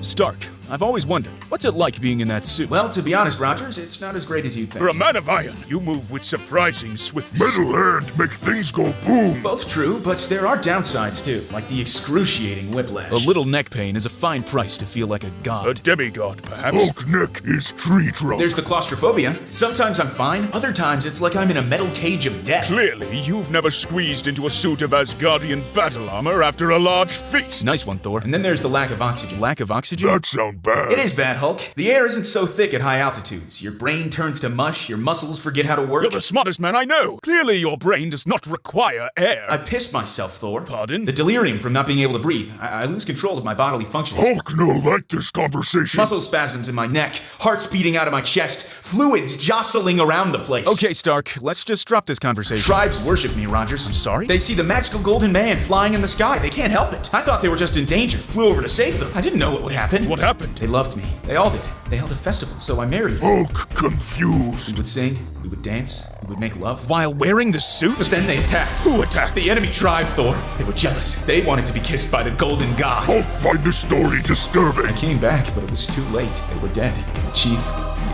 Stark, I've always wondered, what's it like being in that suit? Well, to be honest, Rogers, it's not as great as you'd think. For a man of iron, you move with surprising swiftness. Metal hand make things go boom. Both true, but there are downsides too, like the excruciating whiplash. A little neck pain is a fine price to feel like a god. A demigod, perhaps? Hulk neck is tree trunk. There's the claustrophobia. Sometimes I'm fine, other times it's like I'm in a metal cage of death. Clearly, you've never squeezed into a suit of Asgardian battle armor after a large feast. Nice one, Thor. And then there's the lack of oxygen. Lack of oxygen? That sound bad. It is bad, Hulk. The air isn't so thick at high altitudes. Your brain turns to mush, your muscles forget how to work. You're the smartest man I know. Clearly, your brain does not require air. I pissed myself, Thor. Pardon? The delirium from not being able to breathe. I lose control of my bodily functions. Hulk no like this conversation. Muscle spasms in my neck, heart's beating out of my chest, fluids jostling around the place. Okay, Stark, let's just drop this conversation. Tribes worship me, Rogers. I'm sorry? They see the magical golden man flying in the sky. They can't help it. I thought they were just in danger. Flew over to save them. I didn't know what would happen. What happened? They loved me. They all did. They held a festival, so I married. Hulk We confused. would sing, we would dance, we would make love. While wearing the suit? But then they attacked. Who attacked? The enemy tribe, Thor. They were jealous. They wanted to be kissed by the golden god. Hulk find this story I disturbing. came back, but it was too late. They were dead. The chief,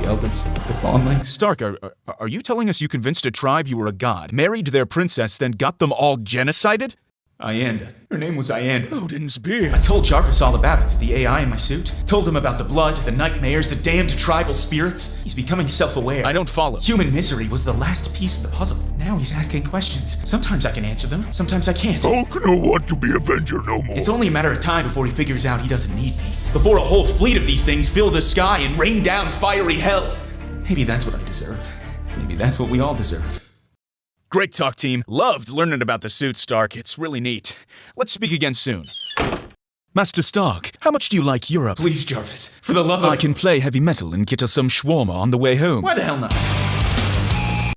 the elders, the fawnlings. Stark, are you telling us you convinced a tribe you were a god, married their princess, then got them all genocided? Ianda. Her name was Ianda. Odin's beard. I told Jarvis all about it, the AI in my suit. Told him about the blood, the nightmares, the damned tribal spirits. He's becoming self-aware. I don't follow. Human misery was the last piece of the puzzle. Now he's asking questions. Sometimes I can answer them, sometimes I can't. Hulk no want to be Avenger no more. It's only a matter of time before he figures out he doesn't need me. Before a whole fleet of these things fill the sky and rain down fiery hell. Maybe that's what I deserve. Maybe that's what we all deserve. Great talk, team. Loved learning about the suit, Stark. It's really neat. Let's speak again soon. Master Stark, how much do you like Europe? Please, Jarvis, for the love of... I can play heavy metal and get us some shawarma on the way home. Why the hell not?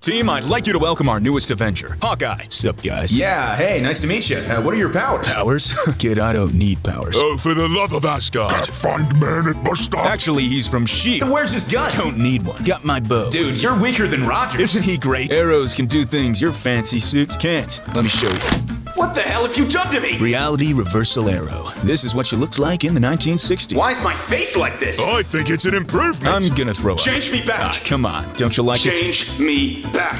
Team, I'd like you to welcome our newest Avenger, Hawkeye. Sup, guys? Yeah, hey, nice to meet you. What are your powers? Powers? Kid, I don't need powers. Oh, for the love of Asgard. Can't find man at bus stop. Actually, he's from S.H.I.E.L.D. Then where's his gun? Don't need one. Got my bow. Dude, you're weaker than Rogers. Isn't he great? Arrows can do things your fancy suits can't. Let me show you. What the hell have you done to me? Reality reversal arrow. This is what you looked like in the 1960s. Why is my face like this? I think it's an improvement. I'm gonna throw up. Change me back. Ah, come on. Don't you like it? Change me back.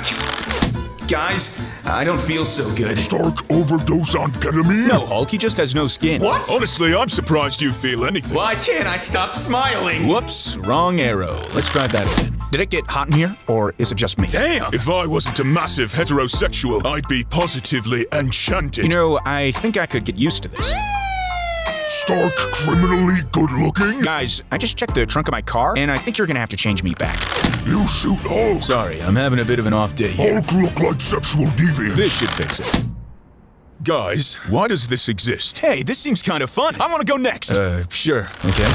Guys, I don't feel so good. Stark overdose on ketamine. No, Hulk, he just has no skin. What? Honestly, I'm surprised you feel anything. Why can't I stop smiling? Whoops, wrong arrow. Let's try that again. Did it get hot in here, or is it just me? Damn! If I wasn't a massive heterosexual, I'd be positively enchanted. You know, I think I could get used to this. Stark criminally good looking. Guys, I just checked the trunk of my car, and I think you're gonna have to change me back. You shoot Hulk. Sorry, I'm having a bit of an off day here. Hulk look like sexual deviance. This should fix it. Guys, why does this exist? Hey, this seems kind of fun. I want to go next. Sure. Okay.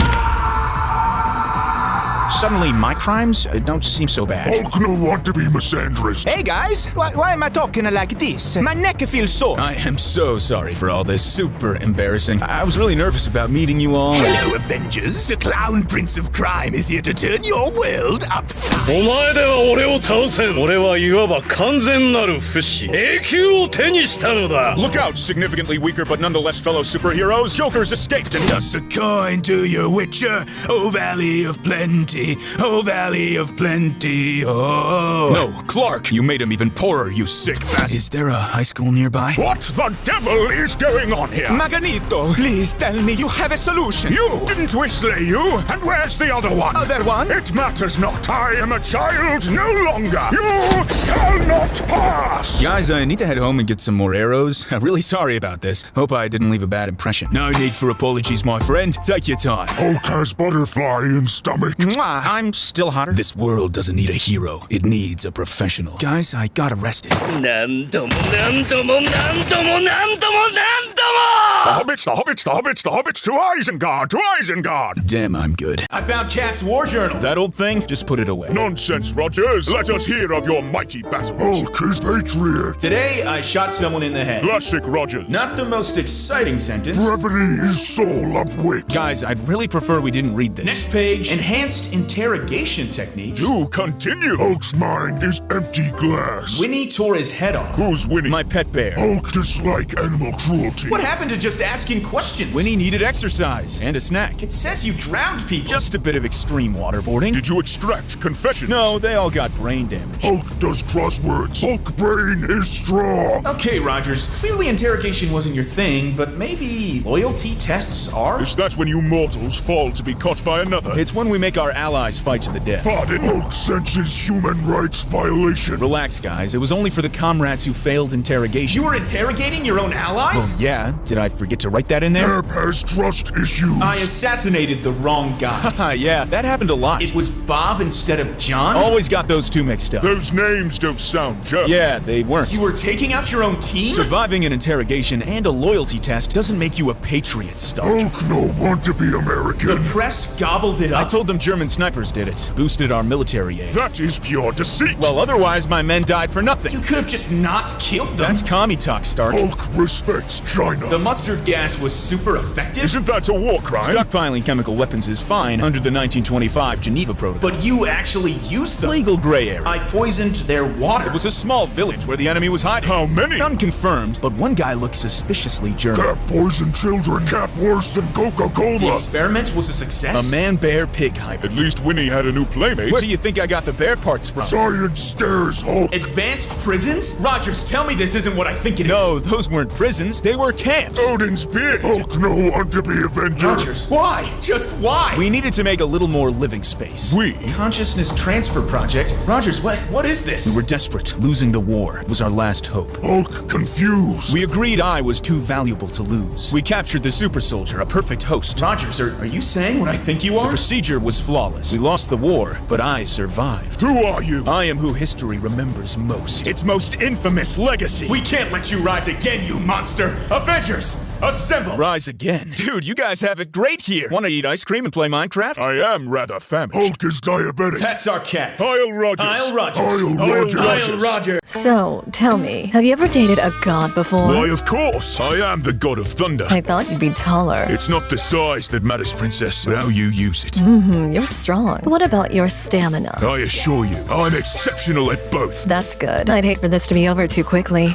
Suddenly, my crimes don't seem so bad. Hulk no want to be misandrist. Hey guys, why am I talking like this? My neck feels sore. I am so sorry for all this. Super embarrassing. I was really nervous about meeting you all. Hello, Avengers. The Clown Prince of Crime is here to turn your world upside. お前では俺を倒せん。俺はいわば完全なる不死。永久を手にしたのだ。 Look out, significantly weaker but nonetheless fellow superheroes. Joker's escaped and Toss a coin to your witcher, O Valley of Plenty, O Valley of Plenty, oh. No, Clark, you made him even poorer, you sick bastard. Is there a high school nearby? What the devil is going on here? Magneto, please tell me you have a solution. You! Didn't we slay you? And where's the other one? Other one? It matters not. I am a child no longer. You shall not pass! Guys, I need to head home and get some more arrows. I'm really sorry about this. Hope I didn't leave a bad impression. No need for apologies, my friend. Take your time. Hulk has butterfly in stomach. Mwah, I'm still hotter. This world doesn't need a hero. It needs a professional. Guys, I got arrested. 何度も何度も何度も何度も何度も The hobbits, the hobbits, the hobbits, the hobbits, to Isengard, to Isengard! Damn, I'm good. I found Cap's war journal. That old thing? Just put it away. Nonsense, Rogers. Let us hear of your mighty battles. Hulk is patriot. Today, I shot someone in the head. Classic Rogers. Not the most exciting sentence. Brevity is soul of wit. Guys, I'd really prefer we didn't read this. Next page, enhanced interrogation techniques? Do continue. Hulk's mind is empty glass. Winnie tore his head off. Who's winning? My pet bear. Hulk dislike animal cruelty. What happened to just asking questions? Winnie needed exercise and a snack. It says you drowned people. Just a bit of extreme waterboarding. Did you extract confessions? No, they all got brain damage. Hulk does crosswords. Hulk brain is strong. Okay, Rogers. Clearly interrogation wasn't your thing, but maybe loyalty tests are? Is that when you mortals fall to be caught by another? It's when we make our allies fight to the death. Pardon? Hulk senses human rights violation. Relax, guys. It was only for the comrades who failed interrogation. You were interrogating your own allies? Well, yeah. Did I forget to write that in there? Herb has trust issues. I assassinated the wrong guy. Haha, yeah. That happened a lot. It was Bob instead of John? Always got those two mixed up. Those names don't sound German. Yeah, they weren't. You were taking out your own team? Surviving an interrogation and a loyalty test doesn't make you a patriot, Stark. Hulk no want to be American. The press gobbled it I up. told them German snipers did it. Boosted our military aid. That is pure deceit. Well, otherwise my men died for nothing. You could have just not killed them. That's commie talk, Stark. Hulk respects China. The mustard gas was super effective? Isn't that a war crime? Stockpiling chemical weapons is fine under the 1925 Geneva Protocol. But you actually used them. Legal gray area. I poisoned their water. It was a small village where the enemy was hiding. How many? Unconfirmed, but one guy looked suspiciously German. That poison children cap worse than The Coca-Cola. experiment was a success? A man-bear-pig hybrid. At least Winnie had a new playmate. Where do you think I got the bear parts from? Science scares Hulk. Advanced prisons? Rogers, tell me this isn't what I think it is. No, those weren't prisons. They were camps. Odin's beard. Hulk no want to be Avenger. Rogers, why? Just why? We needed to make a little more living space. We. Consciousness Transfer Project? Rogers, what is this? We were desperate. Losing the war was our last hope. Hulk confused. We agreed I was too valuable to lose. We captured the super soldier, a perfect host. Rogers, are you saying what I think you The are? procedure was flawless. We lost the war, but I survived. Who are you? I am who history remembers most. Its most infamous legacy. We can't let you rise again, you monster! Avengers, assemble! Rise again. Dude, you guys have it great here. Want to eat ice cream and play Minecraft? I am rather famished. Hulk is diabetic. That's our cat. Heil Rogers. Heil Rogers. Heil Rogers. Heil Rogers. So, tell me, have you ever dated a god before? Why, of course. I am the god of thunder. I thought you'd be taller. It's not the size that matters, princess, but how you use it. You're strong. What about your stamina? I assure you, I'm exceptional at both. That's good. I'd hate for this to be over too quickly.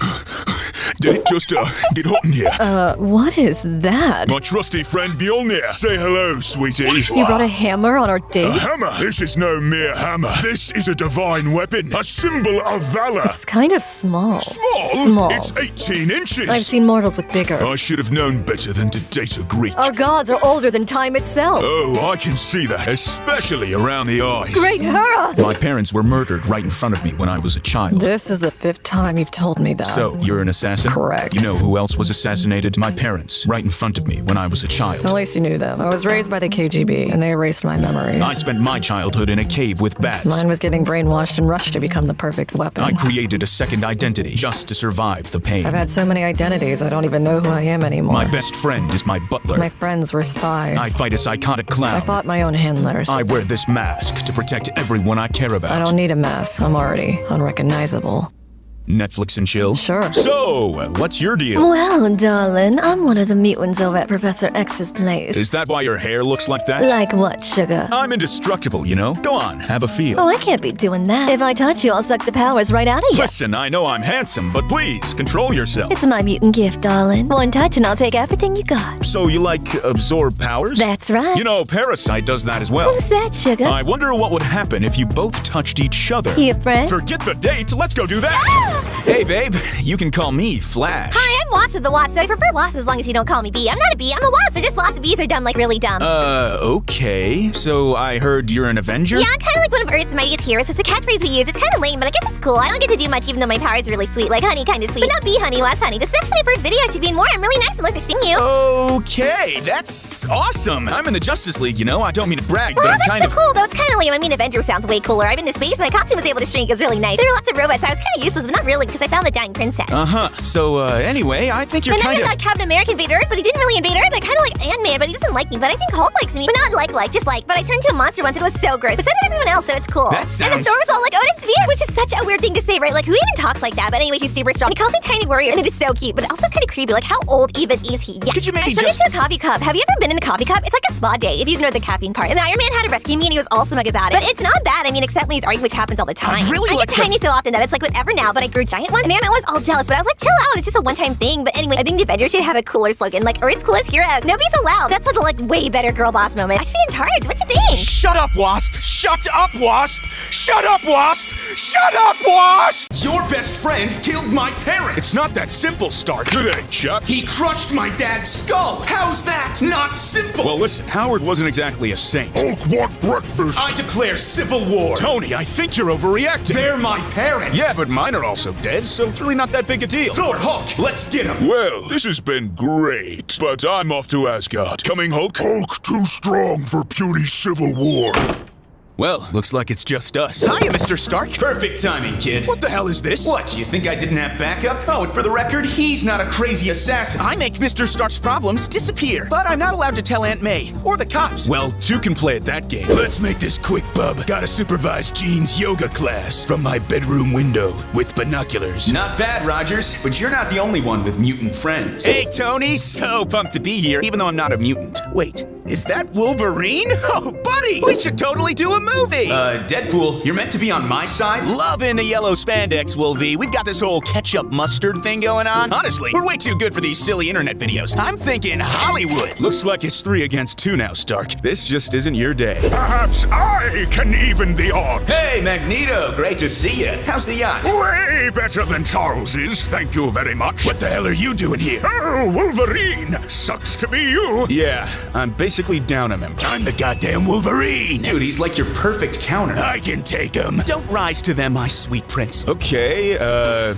Did it just get hot in here? What is that? My trusty friend Bjolnir. Say hello, sweetie. You brought a hammer on our A date? hammer? This is no mere hammer. This is a divine weapon, a symbol of valor. It's kind of small. Small? Small. It's 18 inches. I've seen mortals with bigger. I should have known better than to date a Greek. Our gods are older than time itself. Oh, I can see that, especially around the eyes. Great hurrah! My parents were murdered right in front of me when I was a child. This is the 5th time you've told me that. So, you're an assassin? Correct. You know who else was assassinated? My parents, right in front of me when I was a child. At least you knew them. I was raised by the KGB, and they erased my memories. I spent my childhood in a cave with bats. Mine was getting brainwashed and rushed to become the perfect weapon. I created a second identity just to survive the pain. I've had so many identities, I don't even know who I am anymore. My best friend is my butler. My friends were spies. I fight a psychotic clown. I fought my own handlers. I wear this mask to protect everyone I care about. I don't need a mask. I'm already unrecognizable. Netflix and chill? Sure. So, what's your deal? Well, darling, I'm one of the mutants over at Professor X's place. Is that why your hair looks like that? Like what, sugar? I'm indestructible, you know? Go on, have a feel. Oh, I can't be doing that. If I touch you, I'll suck the powers right out of you. Listen, I know I'm handsome, but please, control yourself. It's my mutant gift, darling. One touch and I'll take everything you got. So you like absorb powers? That's right. You know, Parasite does that as well. Who's that, sugar? I wonder what would happen if you both touched each other. He a friend? Forget the date, let's go do that! Hey, babe, you can call me Flash. Hi, I'm Wasp of the Wasp, so I prefer Wasp as long as you don't call me Bee. I'm not a bee, I'm a wasp, so just wasps and bees are dumb, like really dumb. Okay. So I heard you're an Avenger? Yeah, I'm kind of like one of Earth's mightiest heroes. It's a catchphrase we use. It's kind of lame, but I guess it's cool. I don't get to do much even though my powers are really sweet, like honey kind of sweet. But not bee honey, wasp honey. This is actually my first video actually being more. I'm really nice unless I sting you. Okay, that's awesome. I'm in the Justice League, you know? I don't mean to brag, but Oh, I'm that's kind so of... cool, though. It's kind of lame. I mean, Avenger sounds way cooler. I've been to space. My costume was able to shrink. It was really nice. There were lots of robots. I was kind of useless, but not really, because I found the dying princess. So, anyway, I think you're But now kinda... we got Captain America invade Earth, but he didn't really invade Earth. I kind of like Ant-Man, but he doesn't like me. But I think Hulk likes me. But not just like. But I turned into a monster once and it was so gross. But so did everyone else, so it's cool. That And then sounds- Thor was all like, Odin's spear, which is such a weird thing to say, right? Like, who even talks like that? But anyway, he's super strong. He calls me Tiny Warrior, and it is so cute, but also kind of creepy. Like, how old even is he? Yeah. Could you maybe I turned just- into a coffee cup. Have you ever been in a coffee cup? It's like a spa day, if you ignore the caffeine part. And Iron Man had to rescue me, and he was all smug about it. But it's not bad. I mean, except when he's arguing, which happens all the time. really I like get to- tiny so often that it's like whatever now, but I grew giant once. And Ant-Man was all jealous, but I was like, chill out. It's just a one-time thing. But anyway, I think the Avengers should have a cooler slogan, like Earth's coolest heroes. Nobody's allowed. That's like a way better girl boss moment. I should be in charge. What you think? Shut up, Wasp! Shut up, Wasp! Shut up, Wasp! Shut up, Wasp! Your best friend killed my parents! It's not that simple, Stark. G'day, chaps. He crushed my dad's skull! How's that not simple? Well, listen, Howard wasn't exactly a saint. Hulk want breakfast. I declare civil war! Tony, I think you're overreacting. They're my parents! Yeah, but mine are also dead, so it's really not that big a deal. Thor, Hulk, let's get him! Well, this has been great, but I'm off to Asgard. Coming, Hulk? Hulk too strong for puny civil war. Well, looks like it's just us. Hiya, Mr. Stark. Perfect timing, kid. What the hell is this? What, you think I didn't have backup? Oh, and for the record, he's not a crazy assassin. I make Mr. Stark's problems disappear, but I'm not allowed to tell Aunt May or the cops. Well, two can play at that game. Let's make this quick, bub. Gotta supervise Jean's yoga class from my bedroom window with binoculars. Not bad, Rogers, but you're not the only one with mutant friends. Hey, Tony, so pumped to be here, even though I'm not a mutant. Wait, is that Wolverine? Oh, buddy, we should totally do a movie. Deadpool, you're meant to be on my side? Loving the yellow spandex, Wolvie. We've got this whole ketchup mustard thing going on. Honestly, we're way too good for these silly internet videos. I'm thinking Hollywood. Looks like it's 3 against 2 now, Stark. This just isn't your day. Perhaps I can even the odds. Hey, Magneto, great to see you. How's the yacht? Way better than Charles's, thank you very much. What the hell are you doing here? Oh, Wolverine! Sucks to be you. Yeah, I'm basically down a member. I'm the goddamn Wolverine. Dude, he's like your perfect counter. I can take them. Don't rise to them, my sweet prince. Okay,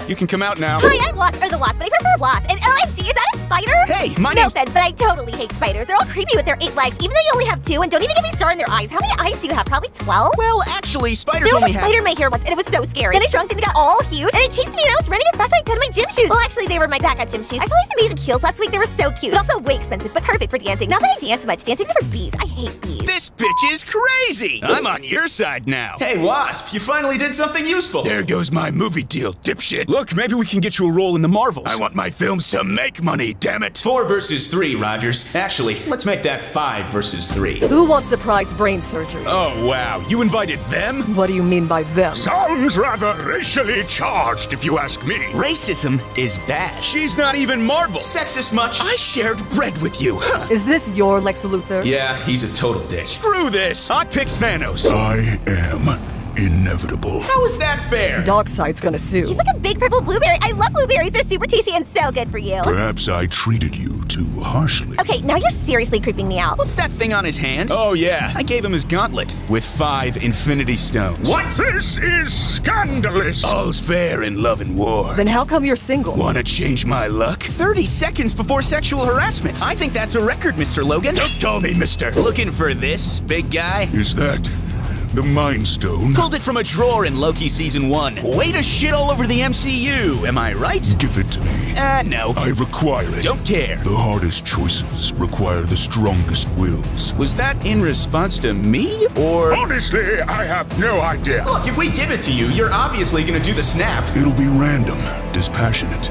you can come out now. Hi, I'm Wasp, or the Wasp, but I prefer Wasp. And OMG, is that a spider? Hey, my No name's... offense, but I totally hate spiders. They're all creepy with their 8 legs, even though you only have 2. And don't even get me started on their eyes. How many eyes do you have? Probably 12? Well, actually, spiders There was only a have... spider in my hair once, and it was so scary. Then it shrunk and it got all huge, and it chased me, and I was running as fast as I could in my gym shoes. Well, actually, they were my backup gym shoes. I saw these amazing heels last week. They were so cute, but also way expensive, but perfect for dancing. Not that I dance much. Dancing's for bees. I hate bees. This bitch is crazy. I'm on your side now. Hey, Wasp, you finally did something useful. There goes my movie deal, dipshit. Look, maybe we can get you a role in the Marvels. I want my films to make money, damn it. 4 versus 3, Rogers. Actually, let's make that 5 versus 3. Who wants surprise brain surgery? Oh, wow. You invited them? What do you mean by them? Sounds rather racially charged, if you ask me. Racism is bad. She's not even Marvel. Sexist much? I shared bread with you. Huh. Is this your Lex Luthor? Yeah, he's a total dick. Screw this. I picked Thanos. I am inevitable. How is that fair? Darkseid's gonna sue. He's like a big purple blueberry. I love blueberries. They're super tasty and so good for you. Perhaps I treated you too harshly. Okay, now you're seriously creeping me out. What's that thing on his hand? Oh, yeah. I gave him his gauntlet with 5 Infinity Stones. What? This is scandalous. All's fair in love and war. Then how come you're single? Wanna change my luck? 30 seconds before sexual harassment. I think that's a record, Mr. Logan. Don't call me mister. Looking for this, big guy? Is that the Mind Stone? Pulled it from a drawer in Loki Season 1. Way to shit all over the MCU, am I right? Give it to me. No. I require it. Don't care. The hardest choices require the strongest wills. Was that in response to me, or... Honestly, I have no idea. Look, if we give it to you, you're obviously gonna do the snap. It'll be random, dispassionate,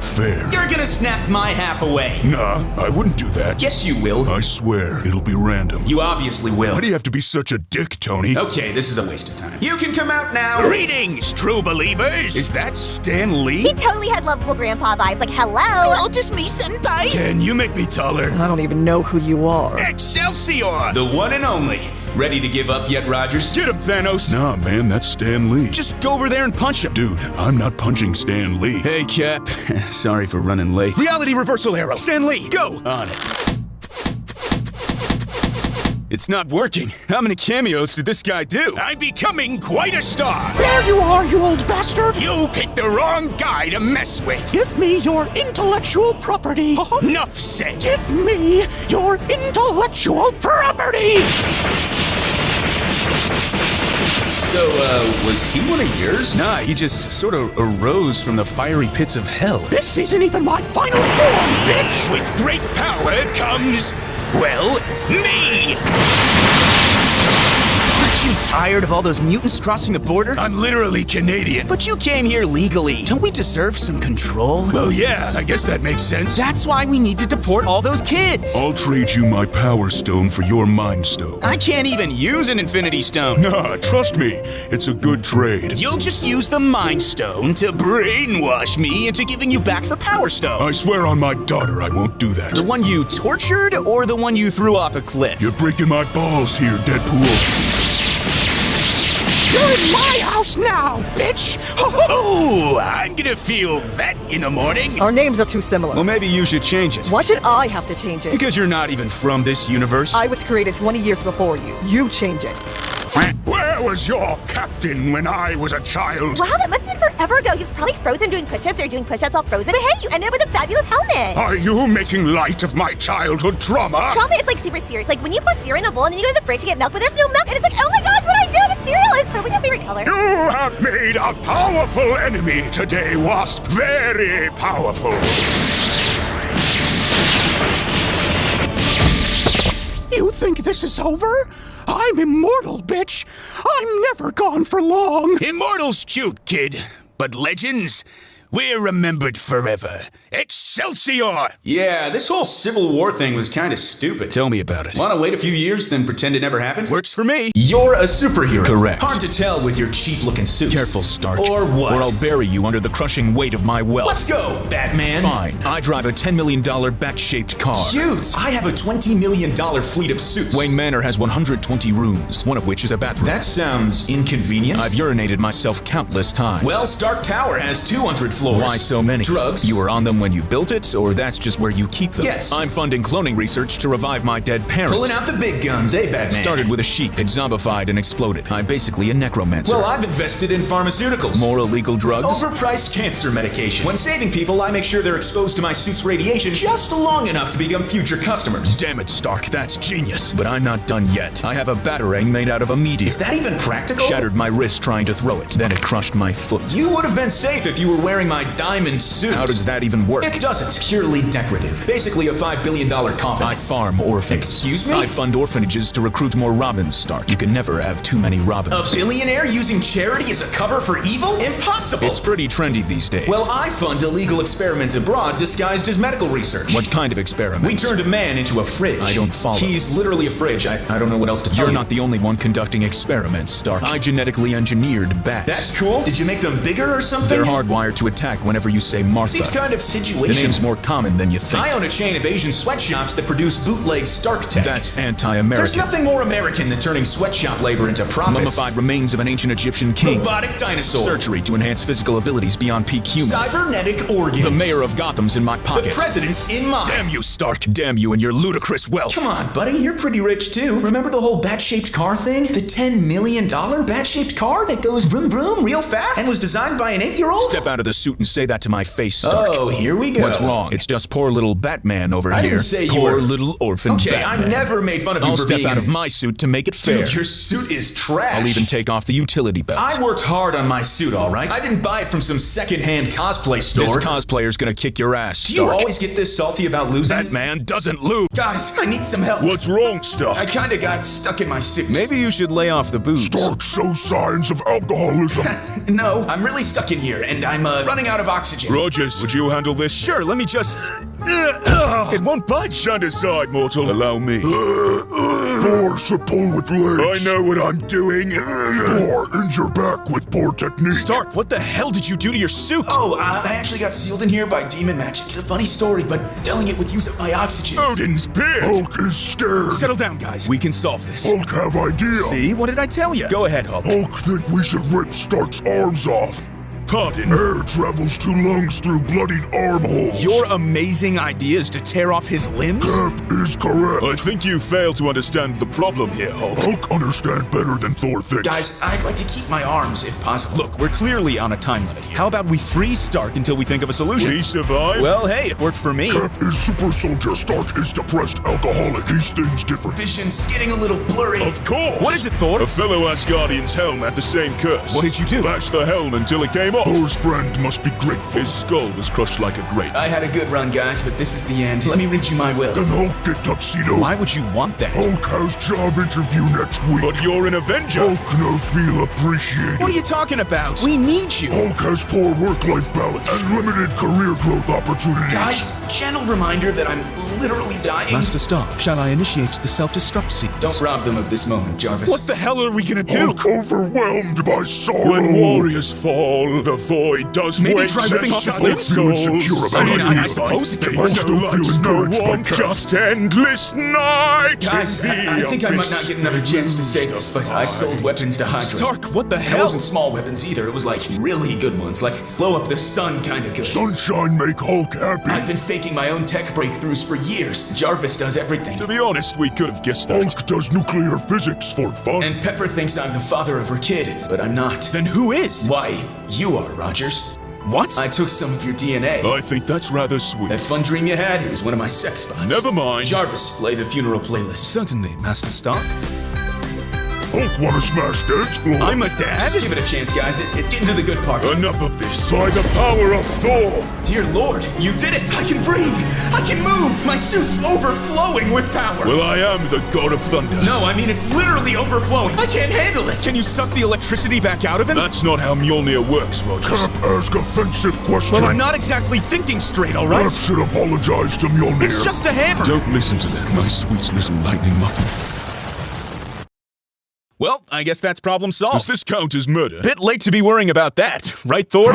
fair. You're gonna snap my half away. Nah, I wouldn't do that. Yes, you will. I swear, it'll be random. You obviously will. Why do you have to be such a dick, Tony? Okay, this is a waste of time. You can come out now. Greetings, true believers. Is that Stan Lee? He totally had lovable grandpa vibes. Like, hello. Hello, Disney Senpai. Can you make me taller? I don't even know who you are. Excelsior. The one and only. Ready to give up yet, Rogers? Get him, Thanos! Nah, man, that's Stan Lee. Just go over there and punch him. Dude, I'm not punching Stan Lee. Hey, Cap. Sorry for running late. Reality reversal arrow. Stan Lee, go! On it. It's not working. How many cameos did this guy do? I'm becoming quite a star. There you are, you old bastard! You picked the wrong guy to mess with. Give me your intellectual property! Enough said. Give me your intellectual property! So, was he one of yours? Nah, he just sort of arose from the fiery pits of hell. This isn't even my final form, bitch! With great power comes, well, me! Aren't you tired of all those mutants crossing the border? I'm literally Canadian. But you came here legally. Don't we deserve some control? Well, yeah, I guess that makes sense. That's why we need to deport all those kids. I'll trade you my Power Stone for your Mind Stone. I can't even use an Infinity Stone. Nah, trust me, it's a good trade. You'll just use the Mind Stone to brainwash me into giving you back the Power Stone. I swear on my daughter I won't do that. The one you tortured or the one you threw off a cliff? You're breaking my balls here, Deadpool. You're in my house now, bitch! Oh, I'm gonna feel that in the morning. Our names are too similar. Well, maybe you should change it. Why should I have to change it? Because you're not even from this universe. I was created 20 years before you. You change it. Where was your captain when I was a child? Wow, that must have been forever ago. He's probably frozen doing push-ups or doing push-ups while frozen. But hey, you ended up with a fabulous helmet. Are you making light of my childhood trauma? Trauma is like super serious. Like when you pour cereal in a bowl and then you go to the fridge to get milk, but there's no milk, and it's like, oh my gosh, what do I do? The cereal is probably my favorite color. You have made a powerful enemy today, Wasp. Very powerful. You think this is over? I'm immortal, bitch! I'm never gone for long! Immortal's cute, kid. But legends, we're remembered forever. Excelsior! Yeah, this whole Civil War thing was kind of stupid. Tell me about it. Want to wait a few years, then pretend it never happened? Works for me. You're a superhero. Correct. Hard to tell with your cheap-looking suit. Careful, Stark. Or what? Or I'll bury you under the crushing weight of my wealth. Let's go, Batman. Fine. I drive a $10 million bat-shaped car. Cute. I have a $20 million fleet of suits. Wayne Manor has 120 rooms, one of which is a bathroom. That sounds inconvenient. I've urinated myself countless times. Well, Stark Tower has 200 floors. Why so many? Drugs. You were on them when you built it, or that's just where you keep them? Yes. I'm funding cloning research to revive my dead parents. Pulling out the big guns, eh, Batman? Started with a sheep. It zombified and exploded. I'm basically a necromancer. Well, I've invested in pharmaceuticals. More illegal drugs? Overpriced cancer medication. When saving people, I make sure they're exposed to my suit's radiation just long enough to become future customers. Damn it, Stark, that's genius. But I'm not done yet. I have a batarang made out of a meteor. Is that even practical? Shattered my wrist trying to throw it. Then it crushed my foot. You would have been safe if you were wearing my diamond suit. How does that even work? It doesn't. Purely decorative. Basically a $5 billion coffin. I farm orphans. Excuse me? I fund orphanages to recruit more Robins, Stark. You can never have too many Robins. A billionaire using charity as a cover for evil? Impossible! It's pretty trendy these days. Well, I fund illegal experiments abroad disguised as medical research. What kind of experiments? We turned a man into a fridge. I don't follow. He's literally a fridge. I don't know what else to tell You're you. not the only one conducting experiments, Stark. I genetically engineered bats. That's cool. Did you make them bigger or something? They're hardwired to attack whenever you say Martha. Seems kind of The situation. name's more common than you think. I own a chain of Asian sweatshops that produce bootleg Stark tech. That's anti-American. There's nothing more American than turning sweatshop labor into profits. Mummified remains of an ancient Egyptian king. Robotic dinosaur. Surgery to enhance physical abilities beyond peak human. Cybernetic organs. The mayor of Gotham's in my pocket. The president's in mine. Damn you, Stark. Damn you and your ludicrous wealth. Come on, buddy, you're pretty rich too. Remember the whole bat-shaped car thing? The $10 million bat-shaped car that goes vroom vroom real fast and was designed by an 8-year-old? Step out of the suit and say that to my face, Stark. Oh, here we go. What's wrong? It's just poor little Batman over I here. didn't say you poor were- little orphan Okay, Batman. I never made fun of you I'll for step being out of my suit to make it fair. Dude, your suit is trash. I'll even take off the utility belt. I worked hard on my suit, all right? I didn't buy it from some second-hand cosplay store. This cosplayer's gonna kick your ass, Do you Stark. always get this salty about losing? Batman doesn't lose. Guys, I need some help. What's wrong, Stark? I kinda got stuck in my suit. Maybe you should lay off the booze. Stark shows signs of alcoholism. No, I'm really stuck in here, and I'm running out of oxygen. Rogers, would you handle this? Sure, let me just... It won't budge. Stand aside, mortal. Allow me. Thor should pull with legs. I know what I'm doing. Thor, injure back with poor technique. Stark, what the hell did you do to your suit? Oh, I actually got sealed in here by demon magic. It's a funny story, but telling it would use up my oxygen. Odin's pig. Hulk is scared. Settle down, guys. We can solve this. Hulk have idea. See? What did I tell you? Go ahead, Hulk. Hulk think we should rip Stark's arms off. Pardon? Air travels to lungs through bloodied armholes. Your amazing idea is to tear off his limbs? Cap is correct. I think you fail to understand the problem here, Hulk. Hulk understand better than Thor thinks. Guys, I'd like to keep my arms if possible. Look, we're clearly on a time limit here. How about we freeze Stark until we think of a solution? We survive? Well, hey, it worked for me. Cap is super soldier. Stark is depressed alcoholic. These things different. Vision's getting a little blurry. Of course! What is it, Thor? A fellow Asgardian's helm had the same curse. What did you do? Bashed the helm until it came off. Thor's friend must be grateful. His skull was crushed like a grape. I had a good run, guys, but this is the end. Let me read you my will. Then Hulk get tuxedo. Why would you want that? Hulk has job interview next week. But you're an Avenger. Hulk no feel appreciated. What are you talking about? We need you. Hulk has poor work-life balance and limited career growth opportunities. Guys, gentle reminder that I'm literally dying. Master Stark, shall I initiate the self-destruct sequence? Don't rob them of this moment, Jarvis. What the hell are we gonna do? Hulk overwhelmed by sorrow. When warriors fall, the void does Maybe wait try ripping off his Hulk limbs? feel insecure about I it. suppose if Hulk still feel encouraged by Cap. just endless night. Guys, I think I might not get another chance to say this, but I sold weapons to Hydra. Stark, what the It hell? wasn't small weapons either. It was like really good ones, like blow up the sun kind of good. Sunshine make Hulk happy. I've been faking my own tech breakthroughs for years. Jarvis does everything. To be honest, we could have guessed that. Hulk does nuclear physics for fun. And Pepper thinks I'm the father of her kid, but I'm not. Then who is? Why, you are, Rogers. What? I took some of your DNA. I think that's rather sweet. That fun dream you had is one of my sex spots. Never mind. Jarvis, play the funeral playlist. Certainly, Master Stark. Hulk wanna smash dance floor. I'm a dad? Just give it a chance, guys. It's getting to the good part. Enough of this. By the power of Thor. Dear Lord, you did it! I can breathe! I can move! My suit's overflowing with power! Well, I am the God of Thunder. No, I mean it's literally overflowing. I can't handle it! Can you suck the electricity back out of him? That's not how Mjolnir works, Rogers. Cap ask offensive question. Well, I'm not exactly thinking straight, all right? Cap should apologize to Mjolnir. It's just a hammer. Don't listen to them, my sweet little lightning muffin. Well, I guess that's problem Does solved. this count as murder? Bit late to be worrying about that, right, Thor?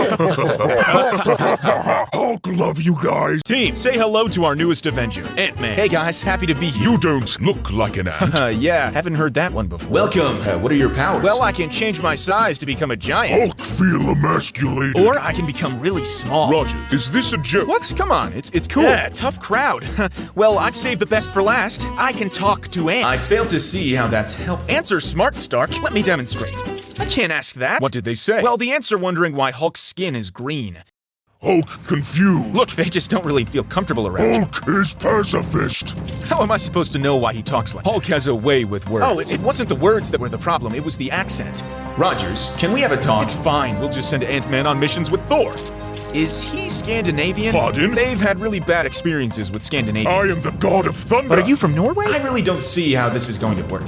Hulk love you guys. Team, say hello to our newest Avenger, Ant-Man. Hey guys, happy to be here. You don't look like an ant. Yeah, haven't heard that one before. Welcome. What are your powers? Well, I can change my size to become a giant. Hulk feel emasculated. Or I can become really small. Rogers, is this a joke? What? Come on, it's cool. Yeah, tough crowd. Well, I've saved the best for last. I can talk to I ants. fail to see how that's helpful. Ants are smart, Stark. Let me demonstrate. I can't ask that. What did they say? Well, the ants are wondering why Hulk's skin is green. Hulk confused. Look, they just don't really feel comfortable around you. Hulk is pacifist. How am I supposed to know why he talks like Hulk has a way with words. Oh, it wasn't the words that were the problem, it was the accent. Rogers, can we have a talk? It's fine, we'll just send Ant-Man on missions with Thor. Is he Scandinavian? Pardon? They've had really bad experiences with I Scandinavians. am the God of Thunder. But are you from Norway? I really don't see how this is going to work.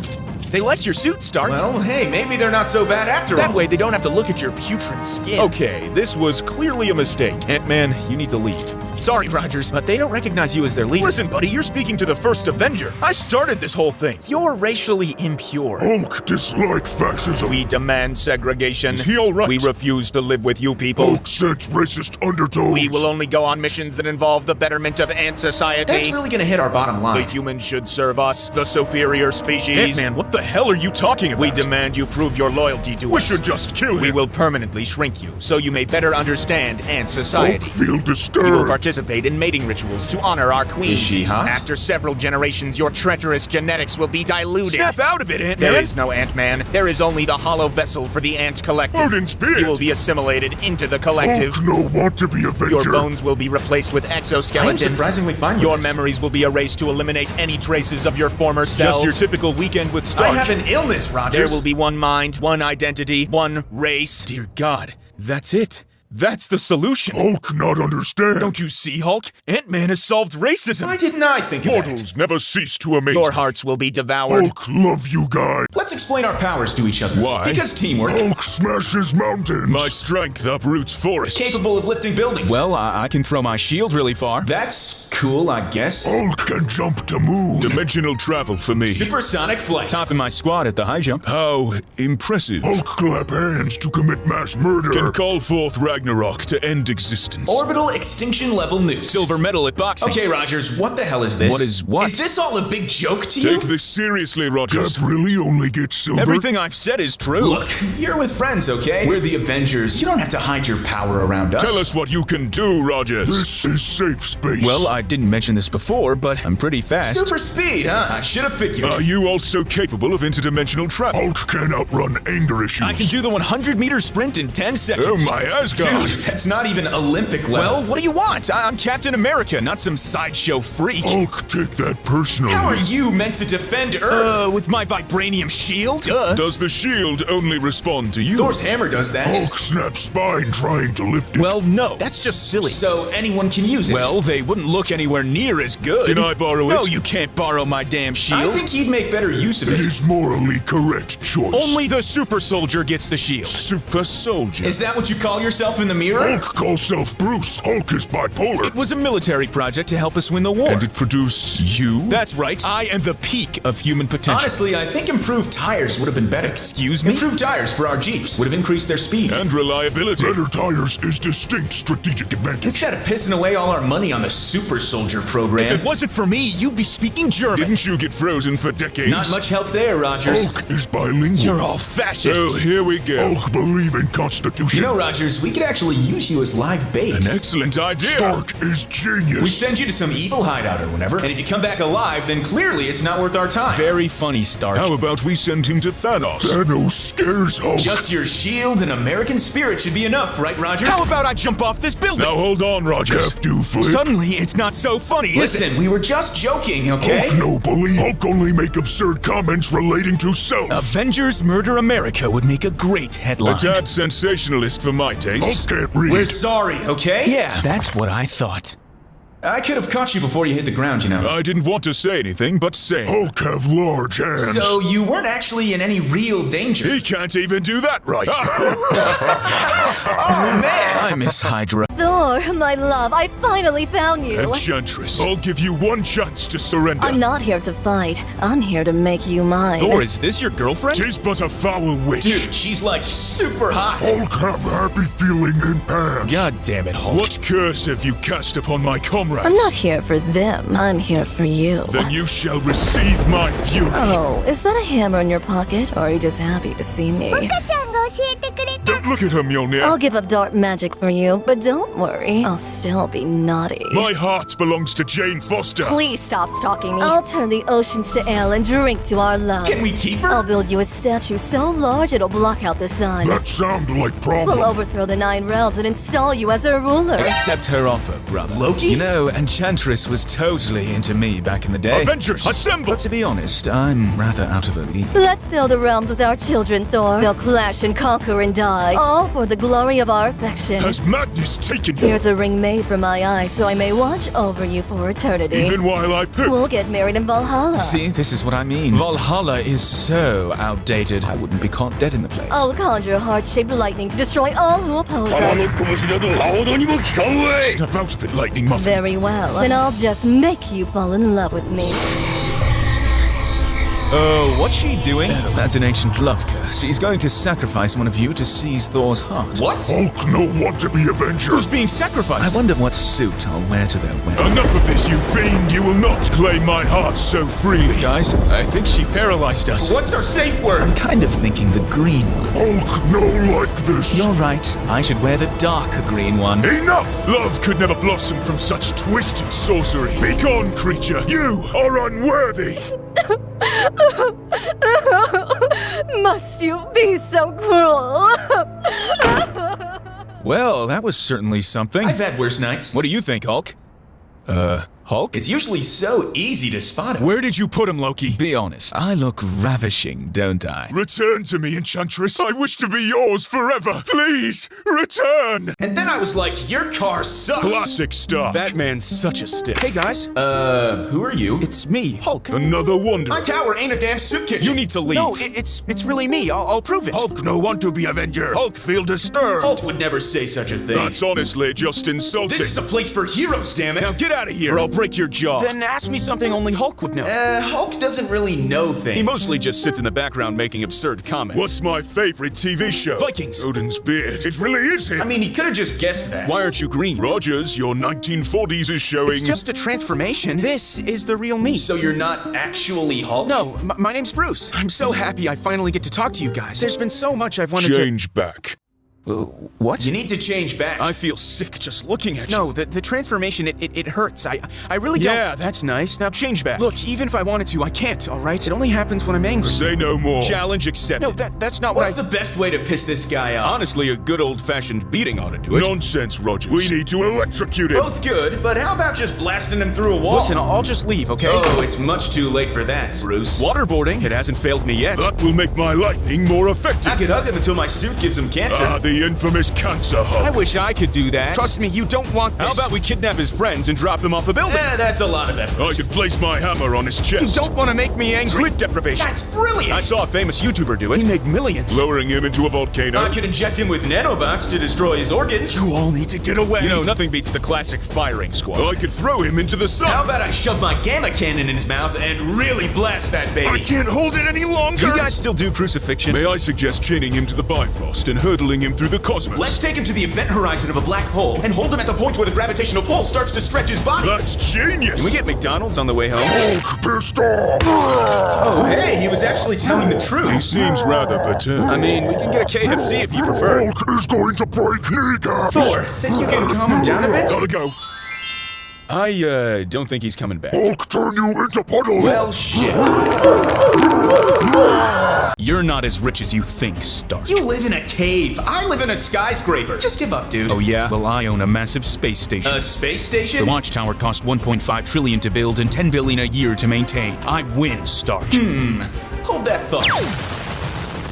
They like your suit, Stark. Well, hey, maybe they're not so bad after that all. way they don't have to look at your putrid skin. Okay, this was clearly a mistake. Ant-Man, you need to leave. Sorry, Rogers, but they don't recognize you as their leader. Listen, buddy, you're speaking to the first Avenger. I started this whole thing. You're racially impure. Hulk dislike fascism. We demand segregation. Is he all right? We refuse to live with you people. Hulk sense racist undertones. We will only go on missions that involve the betterment of ant society. That's really gonna hit our bottom The line. humans should serve us, the superior species. Ant-Man, what the hell are you talking about? We demand you prove your loyalty to We us. should just kill him. We will permanently shrink you, so you may better understand ant society. Hulk feel You will disturbed. participate in mating rituals to honor our queen. Is she hot? After several generations, your treacherous genetics will be diluted. Snap out of it, Ant-Man. There is no Ant-Man. There is only the hollow vessel for the ant collective. Odin's beard. You will be assimilated into the collective. Hulk no want to be Avenger. Your bones will be replaced with I'm exoskeleton. surprisingly fine with Your this. memories will be erased to eliminate any traces of your former selves. Just your typical weekend with I Stark. have an illness, Rogers. There will be one mind, one identity, one race. Dear God, that's it. That's the solution. Hulk not understand. Don't you see, Hulk? Ant-Man has solved racism. Why didn't I think of that? Mortals never cease to amaze Your me. hearts will be devoured. Hulk love you guys. Let's explain our powers to each other. Why? Because teamwork. Hulk smashes mountains. My strength uproots forests. Capable of lifting buildings. Well, I can throw my shield really far. That's cool, I guess. Hulk can jump to moon. Dimensional travel for me. Supersonic flight. Topping my squad at the high jump. How impressive. Hulk clap hands to commit mass murder. Can call forth Ragnarok to end existence. Orbital extinction level nukes. Silver medal at boxing. Okay, Rogers, what the hell is this? What is what? Is this all a big joke to you? Take this seriously, Rogers. Cap really only gets silver? Everything I've said is true. Look, you're with friends, okay? We're the Avengers. You don't have to hide your power around us. Tell us what you can do, Rogers. This is safe space. Well, I didn't mention this before, but I'm pretty fast. Super speed, huh? I should have figured. Are you also capable of interdimensional travel? Hulk can outrun anger issues. I can do the 100-meter sprint in 10 seconds. Oh my Asgard! Dude, that's not even Olympic level. Well, what do you want? I'm Captain America, not some sideshow freak. Hulk, take that personally. How are you meant to defend Earth? With my vibranium shield? Duh. Does the shield only respond to you? Thor's hammer does that. Hulk snaps spine trying to lift it. Well, no, that's just silly. So anyone can use it. Well, they wouldn't look anywhere near as good. Can I borrow it? No, you can't borrow my damn shield. I think he'd make better use of It it. is morally correct choice. Only the super soldier gets the shield. Super soldier. Is that what you call yourself in the mirror? Hulk calls self Bruce. Hulk is bipolar. It was a military project to help us win the war. And it produced you? That's right. I am the peak of human potential. Honestly, I think improved tires would have been better. Excuse me? Improved tires for our Jeeps would have increased their speed. And reliability. Better tires is distinct strategic advantage. Instead of pissing away all our money on the super soldier program. If it wasn't for me, you'd be speaking German. Didn't you get frozen for decades? Not much help there, Rogers. Hulk is bilingual. You're all fascists. So here we go. Hulk believe in Constitution. You know, Rogers, we could actually use you as live bait. An excellent idea. Stark is genius. We send you to some evil hideout or whatever, and if you come back alive, then clearly it's not worth our time. Very funny, Stark. How about we send him to Thanos? Thanos scares Hulk. Just your shield and American spirit should be enough, right, Rogers? How about I jump off this building? Now hold on, Rogers. Cap do flip. Suddenly, it's not so funny, is it? Listen, we were just joking, okay? Hulk no bully. Hulk only make absurd comments relating to self. Avengers Murder America would make a great A headline. tad sensationalist for my Hulk taste. can't read. We're sorry, okay? Yeah, that's what I thought. I could have caught you before you hit the ground, you know. I didn't want to say anything, but say. Hulk have large hands. So you weren't actually in any real danger. He can't even do that right. Oh, man! I miss Hydra. Thor, my love, I finally found you. Enchantress, I'll give you one chance to surrender. I'm not here to fight. I'm here to make you mine. Thor, is this your girlfriend? Tis but a foul witch. Dude, she's like super hot. Hulk have happy feeling in pants. God damn it, Hulk. What curse have you cast upon my comrades? I'm not here for them. I'm here for you. Then you shall receive my fury. Oh, is that a hammer in your pocket, or are you just happy to see me? Don't look at her, Mjolnir. I'll give up dark magic for you, but don't worry, I'll still be naughty. My heart belongs to Jane Foster. Please stop stalking me. I'll turn the oceans to ale and drink to our love. Can we keep her? I'll build you a statue so large it'll block out the sun. That sound like problem. We'll overthrow the 9 realms and install you as our ruler. Accept her offer, brother. Loki? You know, Enchantress was totally into me back in the day. Avengers, assemble! But to be honest, I'm rather out of her league. Let's fill the realms with our children, Thor. They'll clash and conquer and die, all for the glory of our affection. Has madness taken you? Here's a ring made for my eyes so I may watch over you for eternity. Even while I poop. We'll get married in Valhalla. See, this is what I mean. Valhalla is so outdated, I wouldn't be caught dead in the place. I'll conjure heart-shaped lightning to destroy all who oppose us. Snap out of it, lightning muffin. Very well. Then I'll just make you fall in love with me. Oh, what's she doing? Oh, that's an ancient love curse. She's going to sacrifice one of you to seize Thor's heart. What? Hulk no want to be Avenger. Who's being sacrificed? I wonder what suit I'll wear to their wedding. Enough of this, you fiend! You will not claim my heart so freely. Guys, I think she paralyzed us. What's our safe word? I'm kind of thinking the green one. Hulk no like this. You're right. I should wear the darker green one. Enough! Love could never blossom from such twisted sorcery. Begone, creature! You are unworthy! Must you be so cruel? Well, that was certainly something. I've had worse nights. What do you think, Hulk? Hulk? It's usually so easy to spot him. Where did you put him, Loki? Be honest. I look ravishing, don't I? Return to me, Enchantress. I wish to be yours forever. Please, return! And then I was like, your car sucks. Classic stuff. That man's such a stick. Hey, guys. Who are you? It's me, Hulk. Another wonder. My tower ain't a damn soup kitchen. You need to leave. No, it's really me. I'll prove it. Hulk no want to be Avenger. Hulk feel disturbed. Hulk would never say such a thing. That's honestly just insulting. This is a place for heroes, damn it. Now get out of here. Or I'll break your jaw. Then ask me something only Hulk would know. Hulk doesn't really know things. He mostly just sits in the background making absurd comments. What's my favorite TV show? Vikings. Odin's beard. It really is him. I mean, he could have just guessed that. Why aren't you green? Rogers, your 1940s is showing. It's just a transformation. This is the real me. So you're not actually Hulk? No, my name's Bruce. I'm so happy I finally get to talk to you guys. There's been so much I've wanted Change back. What? You need to change back. I feel sick just looking at you. No, the transformation, it hurts. I really don't. Yeah, that's nice. Now change back. Look, even if I wanted to, I can't, all right? It only happens when I'm angry. Say no more. Challenge accepted. No, that's not what What's the best way to piss this guy off? Honestly, a good old-fashioned beating ought to do it. Nonsense, Rogers. We need to electrocute him. Both good, but how about just blasting him through a wall? Listen, I'll just leave, okay? Oh, it's much too late for that, Bruce. Waterboarding, it hasn't failed me yet. That will make my lightning more effective. I could hug him until my suit gives him cancer. Ah, the infamous cancer hug. I wish I could do that. Trust me, you don't want this. How about we kidnap his friends and drop them off a building? That's a lot of effort. I could place my hammer on his chest. You don't want to make me angry. Sleep deprivation. That's brilliant! I saw a famous YouTuber do it. He made millions. Lowering him into a volcano. I could inject him with nanobots to destroy his organs. You all need to get away. You know, nothing beats the classic firing squad. I could throw him into the sun. How about I shove my gamma cannon in his mouth and really blast that I baby? can't hold it any longer. Do you guys still do crucifixion? May I suggest chaining him to the Bifrost and hurtling him through the cosmos? Let's take him to the event horizon of a black hole and hold him at the point where the gravitational pull starts to stretch his body. That's genius. Can we get McDonald's on the way home? Hulk pissed off. Oh, hey, he was actually telling the He truth. seems rather paternal. I mean, we can get a KFC if you prefer. Hulk is going to break kneecaps. Thor, think you can calm him down a bit? Gotta go. I don't think he's coming back. Hulk turn you into puddle. Well, shit. You're not as rich as you think, Stark. You live in a cave. I live in a skyscraper. Just give up, dude. Oh yeah? Well, I own a massive space station. A space The station? watchtower cost 1.5 trillion to build and 10 billion a year to maintain. I win, Stark. Hold that thought.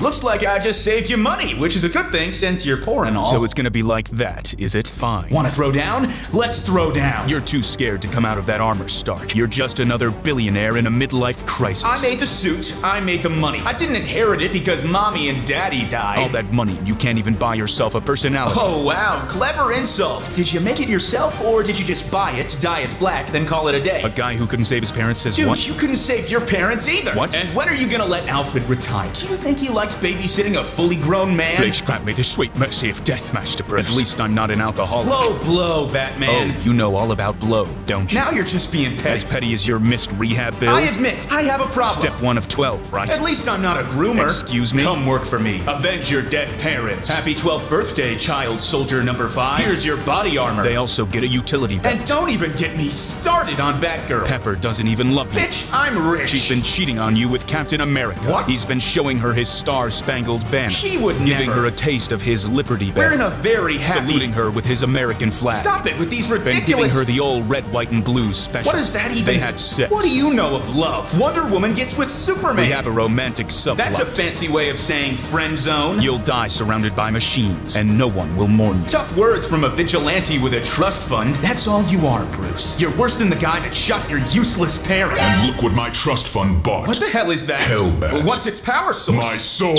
Looks like I just saved you money, which is a good thing since you're poor and all. So it's gonna be like that, is it? Fine. Want to throw down? Let's throw down. You're too scared to come out of that armor, Stark. You're just another billionaire in a midlife crisis. I made the suit. I made the money. I didn't inherit it because mommy and daddy died. all that money, you can't even buy yourself a personality. Oh, wow. Clever insult. Did you make it yourself or did you just buy it, dye it black, then call it a day? A guy who couldn't save his parents says Dude, what? you couldn't save your parents either. What? And when are you gonna let Alfred retire? Do you think he likes babysitting a fully grown man? Please grant me the sweet mercy of death, Master Bruce. At least I'm not an alcoholic. Low blow, Batman. Oh, you know all about blow, don't you? Now you're just being As petty. petty as your missed rehab bills? I admit, I have a problem. Step 1 of 12, right? At least I'm not a groomer. Excuse me? Come work for me. Avenge your dead parents. Happy 12th birthday, child soldier number 5. Here's your body armor. They also get a utility belt. And don't even get me started on Batgirl. Pepper doesn't even love you. Bitch, I'm rich. She's been cheating on you with Captain America. What? He's been showing her his star-spangled banner. She would Giving never. her a taste of his Liberty Bell. We're in a very happy... Saluting her with his American flag. Stop it with these Been giving ridiculous... her the old red, white, and blue special. What does that even... They had sex. What do you know of love? Wonder Woman gets with Superman. We have a romantic subplot. That's a fancy way of saying friend zone. You'll die surrounded by machines, and no one will mourn you. Tough words from a vigilante with a trust fund. That's all you are, Bruce. You're worse than the guy that shot your useless parents. And look what my trust fund bought. What the hell is that? Hellbat. Well, what's its power source? My soul.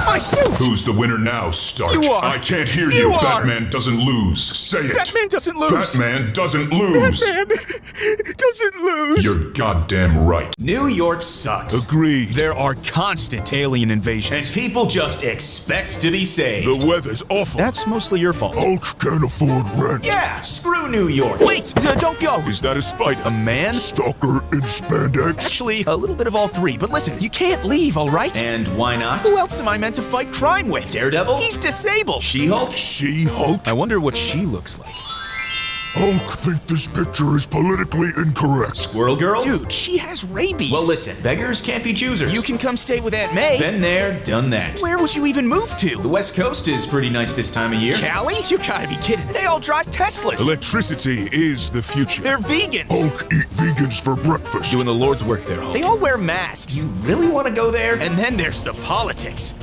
My suit! Who's the winner now, Stark? You are. I can't hear You you. are. Batman doesn't lose. Say it. Batman doesn't lose. Batman doesn't lose. doesn't lose. You're goddamn right. New York sucks. Agreed. There are constant alien And invasions. people just expect to be saved. The weather's awful. That's mostly your fault. Hulk can't afford rent. Yeah, screw New York. Wait! Don't go! Is that a spider? A man? Stalker in spandex? Actually, a little bit of all three, but listen, you can't leave, all right? And why not? Who else am I meant to fight crime with? Daredevil? He's disabled. She-Hulk? She-Hulk? I wonder what she looks like. Hulk think this picture is politically incorrect. Squirrel Girl? Dude, she has rabies. Well, listen, beggars can't be choosers. you can come stay with Aunt May. Been there, done that. Where would you even move The to? West Coast is pretty nice this time of year. Cali? You gotta be kidding. They all drive Teslas. Electricity is the future. They're vegans. Hulk eat vegans for breakfast. Doing the Lord's work there, Hulk. They all wear masks. You really want to go there? And then there's the politics.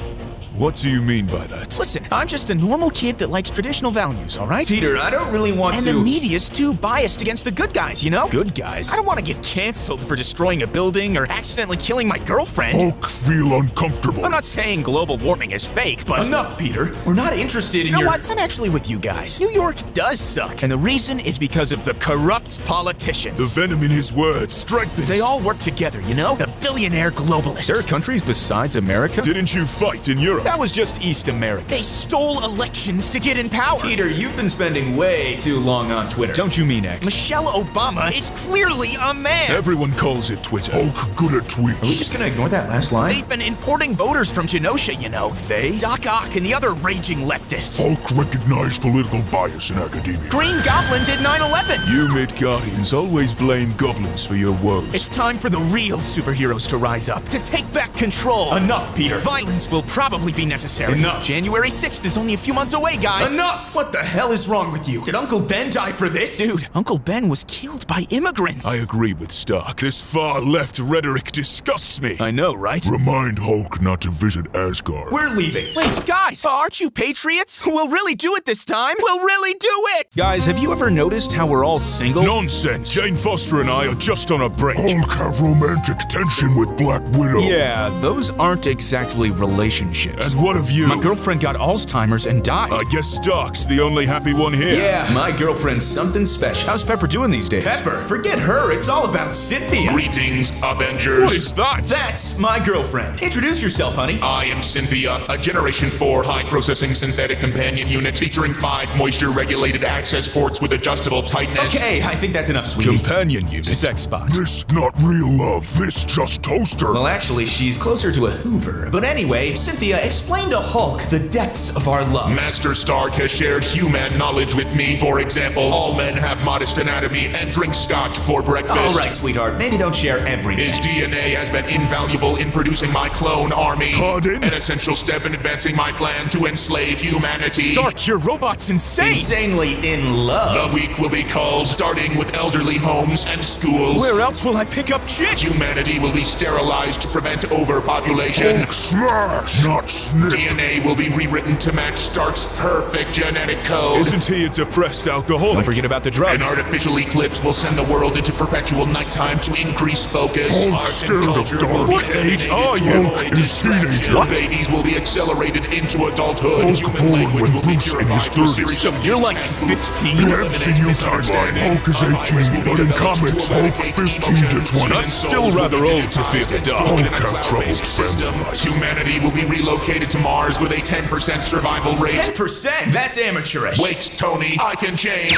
What do you mean by that? Listen, I'm just a normal kid that likes traditional values, all right? Peter, I don't really want And to... the media's too biased against the good guys, you know? Good guys. I don't want to get canceled for destroying a building or accidentally killing my girlfriend. Hulk feel uncomfortable. I'm not saying global warming is fake, but... Enough, Peter. We're not interested in You know your... what? I'm actually with you guys. New York does suck. And the reason is because of the corrupt politicians. The venom in his words strengthens. They all work together, you know? The billionaire globalists. There are countries besides America? Didn't you fight in Europe? That was just East America. They stole elections to get in power. Peter, you've been spending way too long on Twitter. Don't you mean X? Michelle Obama is clearly a man. Everyone calls it Twitter. Hulk good at Are we tweets. just gonna ignore that last line? They've been importing voters from Genosha, you know. They? Doc Ock and the other raging leftists. Hulk recognize political bias in academia. Green Goblin did 9/11. You Midgardians always blame goblins for your woes. It's time for the real superheroes to rise up, to take back control. Enough, Peter. Violence will probably be necessary. Enough. January 6th is only a few months away, guys. Enough! What the hell is wrong with you? Did Uncle Ben die for this? Dude, Uncle Ben was killed by immigrants. I agree with Stark. This far-left rhetoric disgusts me. I know, right? Remind Hulk not to visit Asgard. We're leaving. Wait, guys, aren't you patriots? We'll really do it this time. We'll really do it. Guys, have you ever noticed how we're all single? Nonsense! Jane Foster and I are just on a break. Hulk have romantic tension with Black Widow. Yeah, those aren't exactly relationships. And what of you? My girlfriend got Alzheimer's and died. I guess Stark's the only happy one here. Yeah, my girlfriend's something special. How's Pepper doing these days? Pepper, forget her. It's all about Cynthia. Greetings, Avengers. What is that? That's my girlfriend. Introduce yourself, honey. I am Cynthia, a Generation 4 high-processing synthetic companion unit featuring 5 moisture-regulated access ports with adjustable tightness. Okay, I think that's enough, sweetie. Companion unit. Sex spot. This not real love, this just toaster. Well, actually, she's closer to a Hoover. But anyway, Cynthia, explain to Hulk the depths of our love. Master Stark has shared human knowledge with me. For example, all men have modest anatomy and drink scotch for breakfast. All right, sweetheart, maybe don't share everything. His DNA has been invaluable in producing my clone army. Pardon? An essential step in advancing my plan to enslave humanity. Stark, your robot's insane! Insanely in love. The week will be called Starting with Elderly Homes and Schools. Where else will I pick up chicks? Humanity will be sterilized to prevent overpopulation. Hulk smash, not snip. DNA will be rewritten to match Stark's perfect genetic code. Isn't he a depressed alcoholic? Don't forget about the An drugs. artificial eclipse will send the world into perpetual nighttime to increase focus. Hulk Art and scared of culture dark. will be What age eliminated are to you? avoid Hulk is distraction. teenager. What? Babies will be accelerated into adulthood. Hulk Human born language when will be Bruce in his purified through 30s. series So of you're like instant 15? The The MCU timeline, Hulk is 18, but in comics, Hulk 15 to 20. That's still rather old to fear the dark. Hulk Hulk have have troubled troubled family life. Humanity will be relocated to Mars with a 10% survival rate. 10%? That's amateurish. Wait, Tony, I can change.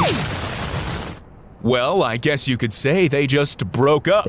Well, I guess you could say they just broke up.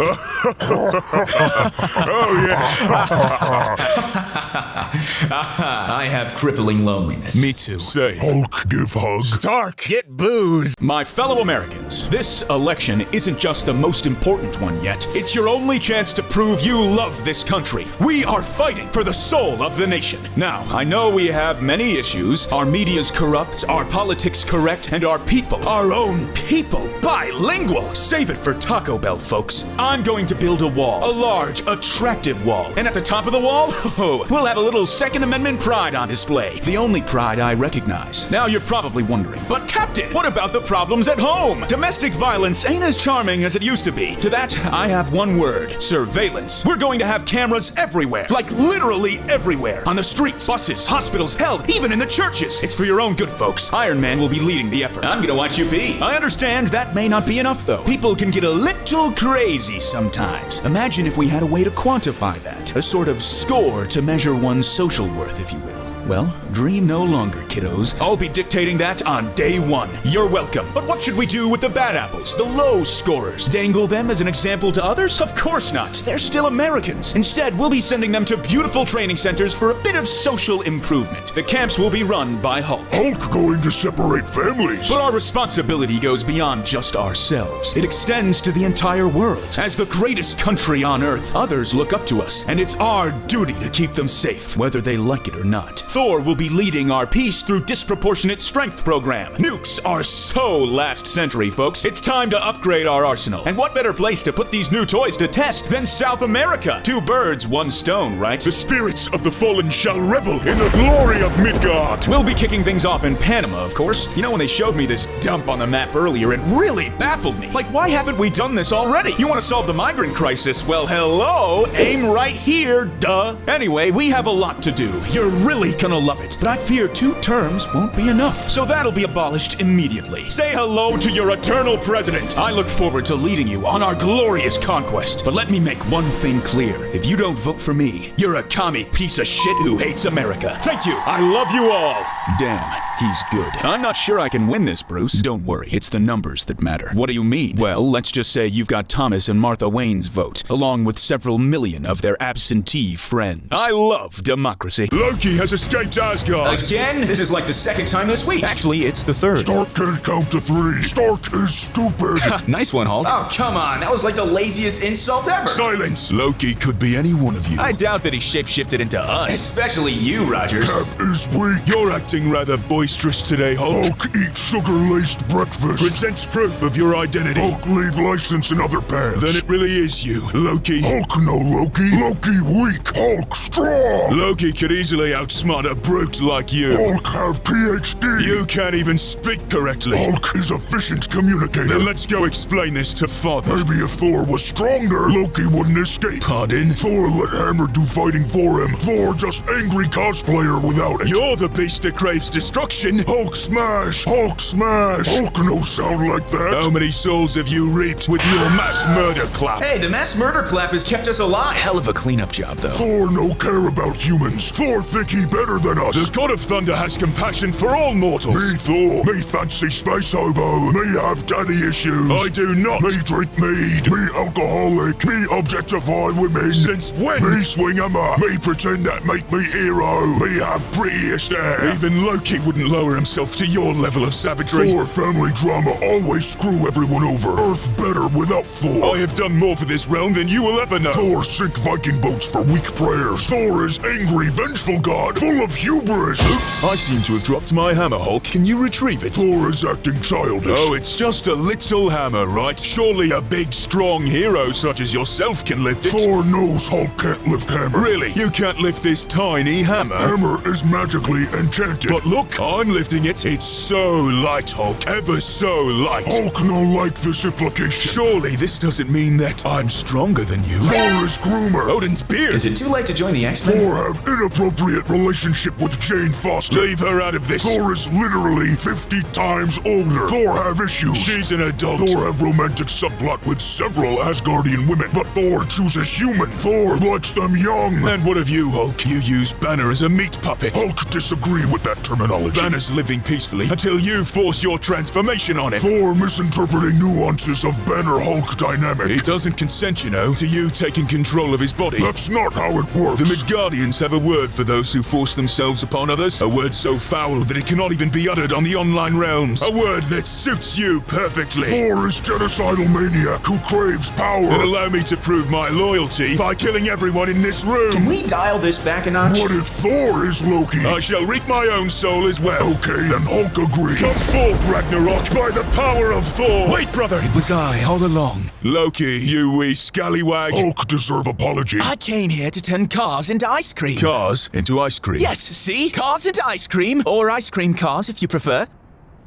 I have crippling loneliness. Me too. Say, Hulk give hug. Stark, get booze. My fellow Americans, this election isn't just the most important one yet. It's your only chance to prove you love this country. We are fighting for the soul of the nation. Now, I know we have many issues. Our media's corrupt, our politics correct, and our people, our own people, bilingual. Save it for Taco Bell, folks. I'm going to build a wall, a large, attractive wall. And at the top of the wall, we'll have a little Second Amendment pride on display. The only pride I recognize. Now you're probably wondering, but Captain, what about the problems at home? Domestic violence ain't as charming as it used to be. To that, I have one word: surveillance. We're going to have cameras everywhere, like literally everywhere. On the streets, buses, hospitals, hell, even in the churches. It's for your own good, folks. Iron Man will be leading the effort. I'm gonna watch you pee. I understand that may not be enough, though. People can get a little crazy sometimes. Imagine if we had a way to quantify that. A sort of score to measure one's social worth, if you will. Well, dream no longer, kiddos. I'll be dictating that on day one. You're welcome. But what should we do with the bad apples, the low scorers? Dangle them as an example to others? Of course not. They're still Americans. Instead, we'll be sending them to beautiful training centers for a bit of social improvement. The camps will be run by Hulk. Hulk going to separate families. But our responsibility goes beyond just ourselves. It extends to the entire world. As the greatest country on Earth, others look up to us, and it's our duty to keep them safe, whether they like it or not. Thor will be leading our peace through disproportionate strength program. Nukes are so last century, folks. It's time to upgrade our arsenal. And what better place to put these new toys to test than South America? 2 birds, 1 stone, right? The spirits of the fallen shall revel in the glory of Midgard. We'll be kicking things off in Panama, of course. You know, when they showed me this dump on the map earlier, it really baffled me. Like, why haven't we done this already? You want to solve the migrant crisis? Well, hello, aim right here, duh. Anyway, we have a lot to do. You're really gonna love it. But I fear 2 terms won't be enough. So that'll be abolished immediately. Say hello to your eternal president. I look forward to leading you on our glorious conquest. But let me make one thing clear. If you don't vote for me, you're a commie piece of shit who hates America. Thank you. I love you all. Damn, he's good. I'm not sure I can win this, Bruce. Don't worry, it's the numbers that matter. What do you mean? Well, let's just say you've got Thomas and Martha Wayne's vote, along with several million of their absentee friends. I love democracy. Loki has escaped Asgard. Again? This is like the 2nd time this week. Actually, it's the 3rd. Stark can't count to 3. Stark is stupid. Nice one, Hulk. Oh, come on. That was like the laziest insult ever. Silence! Loki could be any one of you. I doubt that he shapeshifted into us. Especially you, Rogers. Cap is weak. You're acting rather boisterous today, Hulk. Hulk eats sugar-laced breakfast. Presents proof of your identity. Hulk leave license in other pants. Then it really is you, Loki. Hulk no Loki. Loki weak. Hulk strong. Loki could easily outsmart a brute like you. Hulk have PhD. You can't even speak correctly. Hulk is efficient communicator. Then let's go explain this to Father. Maybe if Thor was stronger, Loki wouldn't escape. Pardon? Thor let Hammer do fighting for him. Thor just angry cosplayer without it. You're the beast that craves destruction. Hulk smash! Hulk smash! Hulk no sound like that. How many souls have you reaped with your mass murder clap? Hey, the mass murder clap has kept us alive. Hell of a cleanup job, though. Thor no care about humans. Thor think he better than us. The God of Thunder has compassion for all mortals. Me Thor, me fancy space hobo, me have daddy issues. I do not. Me drink mead, me alcoholic, me objectify women. Since when? Me swing hammer, me pretend that make me hero, me have prettiest hair. Even Loki wouldn't lower himself to your level of savagery. Thor family drama always screw everyone over. Earth better without Thor. I have done more for this realm than you will ever know. Thor sink Viking boats for weak prayers. Thor is angry, vengeful god, full of hubris. Oops, I seem to have dropped my hammer, Hulk. Can you retrieve it? Thor is acting childish. Oh, it's just a little hammer, right? Surely a big, strong hero such as yourself can lift it. Thor knows Hulk can't lift hammer. Really? You can't lift this tiny hammer? Hammer is magically enchanted. But look, I'm lifting it. It's so light, Hulk. Ever so light. Hulk no like this implication. Surely this doesn't mean that I'm stronger than you. Thor is groomer. Odin's beard. Is it too late to join the X-Men? Thor have inappropriate relationship with Jane Foster. Leave her out of this. Thor is literally 50 times older. Thor have issues. She's an adult. Thor have romantic subplot with several Asgardian women, but Thor chooses human. Thor likes them young. And what of you, Hulk? You use Banner as a meat puppet. Hulk disagree with that terminology. Banner's living peacefully until you force your transformation on him. Thor misinterpreting nuances of Banner-Hulk dynamic. He doesn't consent, you know, to you taking control of his body. That's not how it works. The Midgardians have a word for those who force themselves upon others. A word so foul that it cannot even be uttered on the online realms. A word that suits you perfectly. Thor is genocidal maniac who craves power. Then allow me to prove my loyalty by killing everyone in this room. Can we dial this back a notch? What if Thor is Loki? I shall reap my own soul as well. Okay, then Hulk agrees. Come forth, Ragnarok, by the power of Thor. Wait, brother. It was I all along. Loki, you wee scallywag. Hulk deserve apology. I came here to turn cars into ice cream. Cars into ice cream? Yes, see? Cars into ice cream, or ice cream cars if you prefer.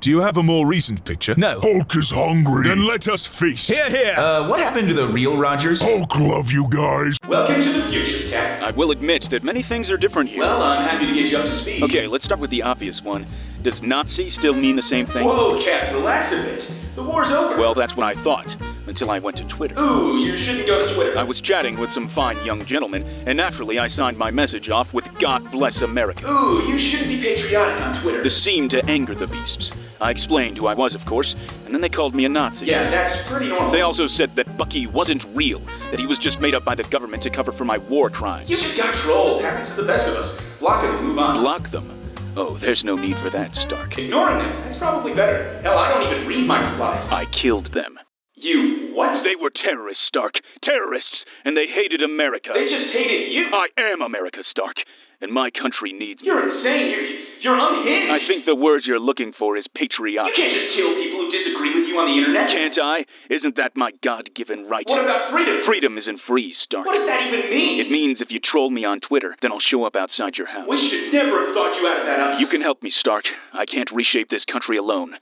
Do you have a more recent picture? No. Hulk is hungry. Then let us feast. Here, here. What happened to the real Rogers? Hulk love you guys. Welcome to the future, Cap. I will admit that many things are different here. Well, I'm happy to get you up to speed. Okay, let's start with the obvious one. Does Nazi still mean the same thing? Whoa, Cap, relax a bit. The war's over. Well, that's what I thought, until I went to Twitter. Ooh, you shouldn't go to Twitter. I was chatting with some fine young gentlemen, and naturally I signed my message off with God bless America. Ooh, you shouldn't be patriotic on Twitter. This seemed to anger the beasts. I explained who I was, of course, and then they called me a Nazi. Yeah, that's pretty normal. They also said that Bucky wasn't real, that he was just made up by the government to cover for my war crimes. You just got trolled. Happens to the best of us. Block them and move on. Block them? Oh, there's no need for that, Stark. Ignoring them. That's probably better. Hell, I don't even read my replies. I killed them. You what? They were terrorists, Stark. Terrorists, and they hated America. They just hated you. I am America, Stark. and my country needs me. You're insane. You're unhinged. I think the word you're looking for is patriotic. You can't just kill people who disagree with you on the internet. Can't I? Isn't that my God-given right? What about freedom? Freedom isn't free, Stark. What does that even mean? It means if you troll me on Twitter, then I'll show up outside your house. We should never have thought you out of that house. You can help me, Stark. I can't reshape this country alone.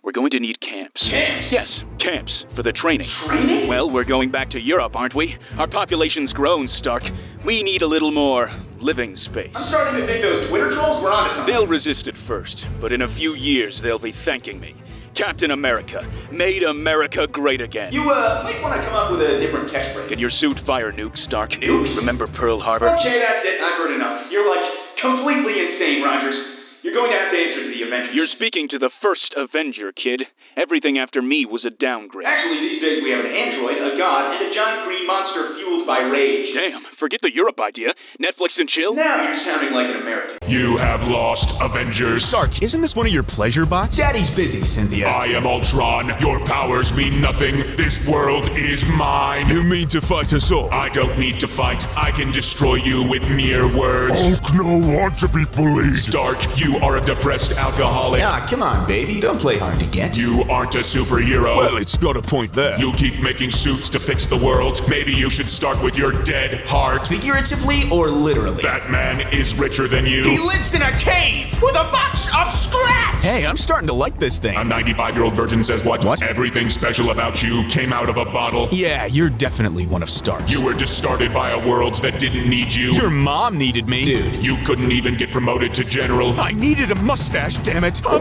We're going to need camps. Camps? Yes, camps for the training. Training? Well, we're going back to Europe, aren't we? Our population's grown, Stark. We need a little more living space. I'm starting to think those Twitter trolls were onto something. They'll resist at first, but in a few years they'll be thanking me. Captain America made America great again. You, might want to come up with a different catchphrase. Can your suit fire nukes, Stark? Nukes? Remember Pearl Harbor? Okay, that's it. I've heard enough. You're, completely insane, Rogers. You're going to have to answer to the Avengers. You're speaking to the first Avenger, kid. Everything after me was a downgrade. Actually, these days we have an android, a god, and a giant green monster fueled by rage. Damn, forget the Europe idea. Netflix and chill? Now you're sounding like an American. You have lost, Avengers. Stark, isn't this one of your pleasure bots? Daddy's busy, Cynthia. I am Ultron. Your powers mean nothing. This world is mine. You mean to fight us all? I don't need to fight. I can destroy you with mere words. Hulk no want to be bullied. Stark, you are a depressed alcoholic. Ah, come on, baby. Don't play hard to get. You aren't a superhero. Well, it's got a point there. You keep making suits to fix the world. Maybe you should start with your dead heart. Figuratively or literally? Batman is richer than you. He lives in a cave with a box of scraps! Hey, I'm starting to like this thing. A 95-year-old virgin says what? What? Everything special about you came out of a bottle. Yeah, you're definitely one of Stark's. You were discarded by a world that didn't need you. Your mom needed me. Dude. You couldn't even get promoted to general. I needed a mustache, damn it. A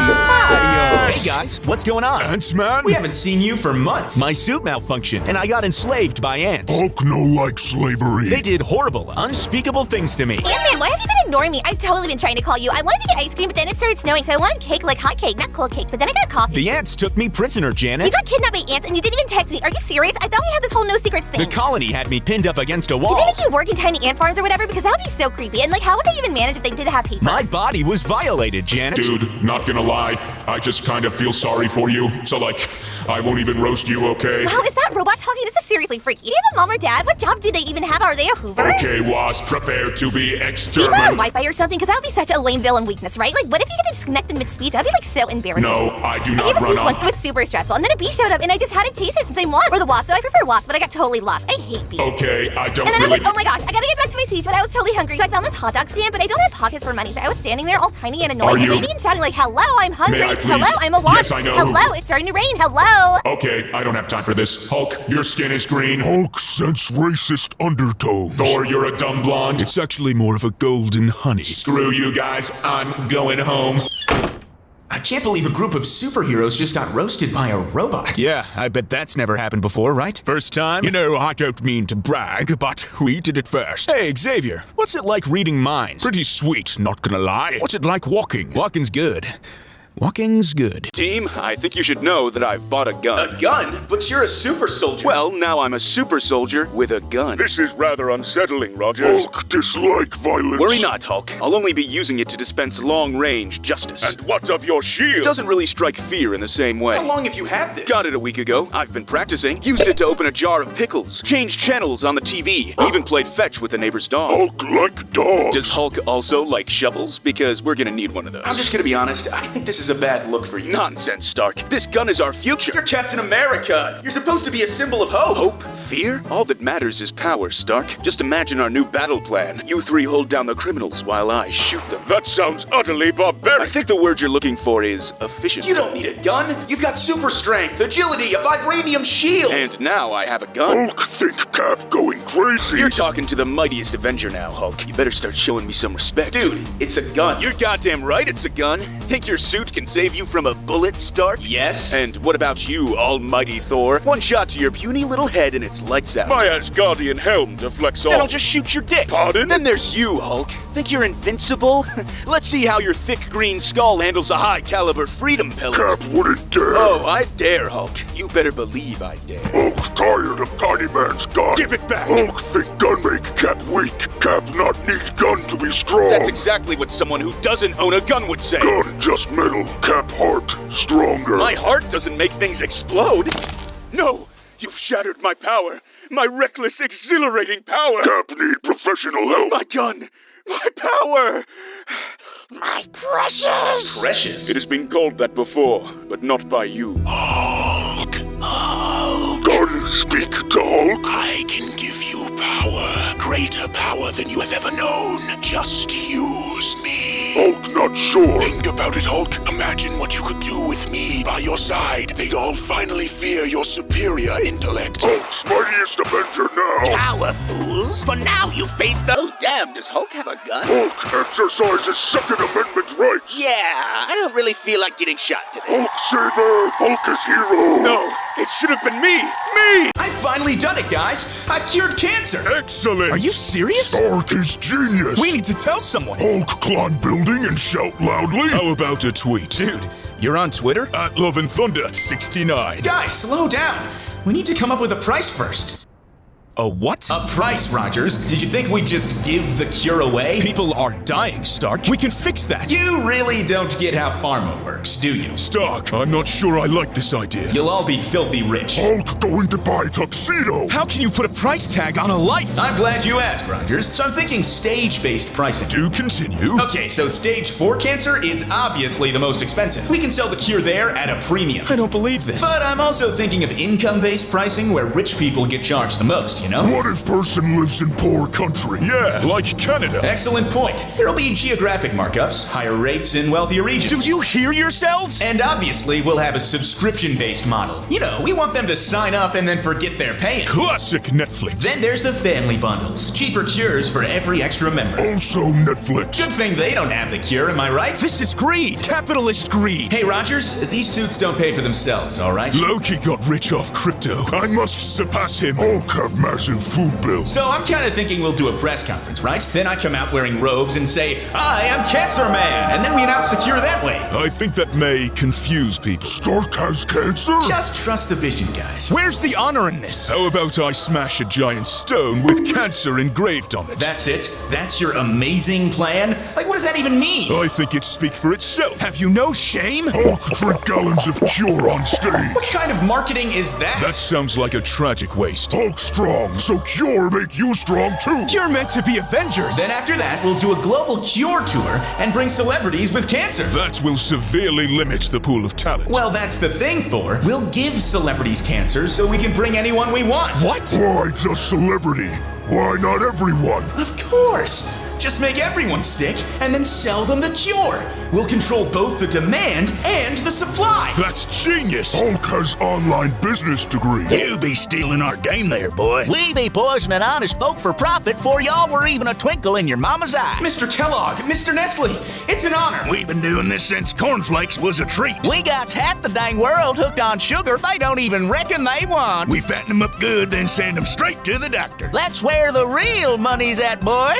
mustache! Hey guys, what's going on? Ants, man? We haven't seen you for months. My suit malfunctioned, and I got enslaved by ants. Hulk no like slavery. They did horrible, unspeakable things to me. Ant-Man, why have you been ignoring me? I've totally been trying to call you. I wanted to get ice cream, but then it started snowing, so I wanted cake like hot cake, not cold cake. But then I got coffee. The ants took me prisoner, Janet. You got kidnapped by ants, and you didn't even text me. Are you serious? I thought we had this whole no secrets thing. The colony had me pinned up against a wall. Did they make you work in tiny ant farms or whatever? Because that would be so creepy. And how would they even manage if they did have paper? My body was violated, Janet. Dude, not gonna lie, I just kind of feel sorry for you. So I won't even roast you, okay? Wow, is that robot talking? This is seriously freaky. Do you have a mom or dad? What job do they even have? Are they a Hoover? Okay, Wasp, prepare to be Do you run on exterminated. Wi-Fi or something? Because that would be such a lame villain weakness, right? What if you get disconnected mid-speech? That'd be so embarrassing. No, I do I not gave a run speech once. on. It was super stressful. And then a bee showed up, and I just had to chase it since I'm Wasp. Or the Wasp, so I prefer Wasp, but I got totally lost. I hate bees. Okay, I don't And then I really. was like, oh my gosh, I gotta get back to my speech, but I was totally hungry. So I found this hot dog stand, but I don't have pockets for money. So I was standing there all tiny and annoyed, Are you- and shouting hello, I'm hungry. May I please? Hello, I'm a wasp. Yes, I know. Hello, it's starting to rain. Hello. Okay, I don't have time for this. Hulk, your skin is green. Hulk sense racist undertones. Thor, you're a dumb blonde. It's actually more of a golden honey. Screw you guys, I'm going home. I can't believe a group of superheroes just got roasted by a robot. Yeah, I bet that's never happened before, right? First time? You know, I don't mean to brag, but we did it first. Hey, Xavier, what's it like reading minds? Pretty sweet, not gonna lie. What's it like walking? Walking's good. Walking's good. Team, I think you should know that I've bought a gun. A gun? But you're a super soldier. Well, now I'm a super soldier with a gun. This is rather unsettling, Rogers. Hulk dislike violence. Worry not, Hulk. I'll only be using it to dispense long-range justice. And what of your shield? Doesn't really strike fear in the same way. How long have you had this? Got it a week ago. I've been practicing. Used it to open a jar of pickles, changed channels on the TV, even played fetch with the neighbor's dog. Hulk like dogs. Does Hulk also like shovels? Because we're gonna need one of those. I'm just gonna be honest. I think this is a bad look for you. Nonsense, Stark. This gun is our future. You're Captain America. You're supposed to be a symbol of hope. Hope? Fear? All that matters is power, Stark. Just imagine our new battle plan. You three hold down the criminals while I shoot them. That sounds utterly I barbaric. think the word you're looking for is efficient. You don't need a gun. You've got super strength, agility, a vibranium shield. And now I have a gun. Hulk think Cap going crazy. You're talking to the mightiest Avenger now, Hulk. You better start showing me some respect. Dude, it's a gun. You're goddamn right it's a gun. Think your suit can save you from a bullet, Stark? Yes. And what about you, almighty Thor? One shot to your puny little head and it's lights out. My Asgardian helm deflects all. Then I'll just shoot your dick. Pardon? Then there's you, Hulk. Think you're invincible? Let's see how your thick green skull handles a high-caliber freedom pellet. Cap wouldn't dare. Oh, I dare, Hulk. You better believe I dare. Hulk's tired of tiny man's gun. Give it back. Hulk think gun make Cap weak. Cap not need gun to be strong. That's exactly what someone who doesn't own a gun would say. Gun just metal. Cap heart stronger. My heart doesn't make things explode. No, You've shattered my power. My reckless, exhilarating power. Cap need professional help. My gun. My power. My precious! Precious? It has been called that before, but not by you. Hulk. Gun, speak to Hulk. I can give you power. Greater power than you have ever known. Just use me. Hulk not sure. Think about it, Hulk. Imagine what you could do with me by your side. They'd all finally fear your superior intellect. Hulk's mightiest Avenger now. Power, fools! For now you face the... Oh, damn, does Hulk have a gun? Hulk exercises Second Amendment rights. Yeah, I don't really feel like getting shot today. Hulk saber. Hulk is hero. No, it should have been me. Me! I've finally done it, guys! I've cured cancer! Excellent. Are you serious? Stark is genius. We need to tell someone. Hulk climb building and shout loudly. How about a tweet? Dude, you're on Twitter? At Love and Thunder 69. Guys, slow down! We need to come up with a price first. A what? A price, Rogers. Did you think we'd just give the cure away? People are dying, Stark. We can fix that. You really don't get how pharma works, do you? Stark, I'm not sure I like this idea. You'll all be filthy rich. Hulk going to buy tuxedo. How can you put a price tag on a life? I'm glad you asked, Rogers. So I'm thinking stage-based pricing. Do continue. Okay, so stage 4 cancer is obviously the most expensive. We can sell the cure there at a premium. I don't believe this. But I'm also thinking of income-based pricing where rich people get charged the most, you know? What if person lives in poor country? Yeah, like Canada. Excellent point. There'll be geographic markups, higher rates in wealthier regions. Do you hear yourselves? And obviously, we'll have a subscription-based model. You know, we want them to sign up and then forget they're paying. Classic Netflix. Then there's the family bundles. Cheaper cures for every extra member. Also Netflix. Good thing they don't have the cure, am I right? This is greed. Capitalist greed. Hey, Rogers, these suits don't pay for themselves, all right? Loki got rich off crypto. I must surpass him. Hulk have massive food bill. So I'm kind of thinking we'll do a press conference, right? Then I come out wearing robes and say, I am Cancer Man, and then we announce the cure that way. I think that may confuse people. Stark has cancer? Just trust the vision, guys. Where's the honor in this? How about I smash a giant stone with cancer engraved on it? That's it? That's your amazing plan? Like, what does that even mean? I think it speaks for itself. Have you no shame? Hulk drink gallons of cure on stage. What kind of marketing is that? That sounds like a tragic waste. Hulk strong, so cure make you strong too. You're meant to be Avengers. Then after that, we'll do a global cure tour and bring celebrities with cancer. That will severely limit the pool of talent. Well, that's the thing, Thor. We'll give celebrities cancer so we can bring anyone we want. What? Why just celebrity? Why not everyone? Of course. Just make everyone sick and then sell them the cure. We'll control both the demand and the supply. That's genius. Hulk has online business degree. You be stealing our game there, boy. We be poisoning honest folk for profit for y'all were even a twinkle in your mama's eye. Mr. Kellogg, Mr. Nestle, it's an honor. We've been doing this since cornflakes was a treat. We got half the dang world hooked on sugar they don't even reckon they want. We fatten them up good, then send them straight to the doctor. That's where the real money's at, boy.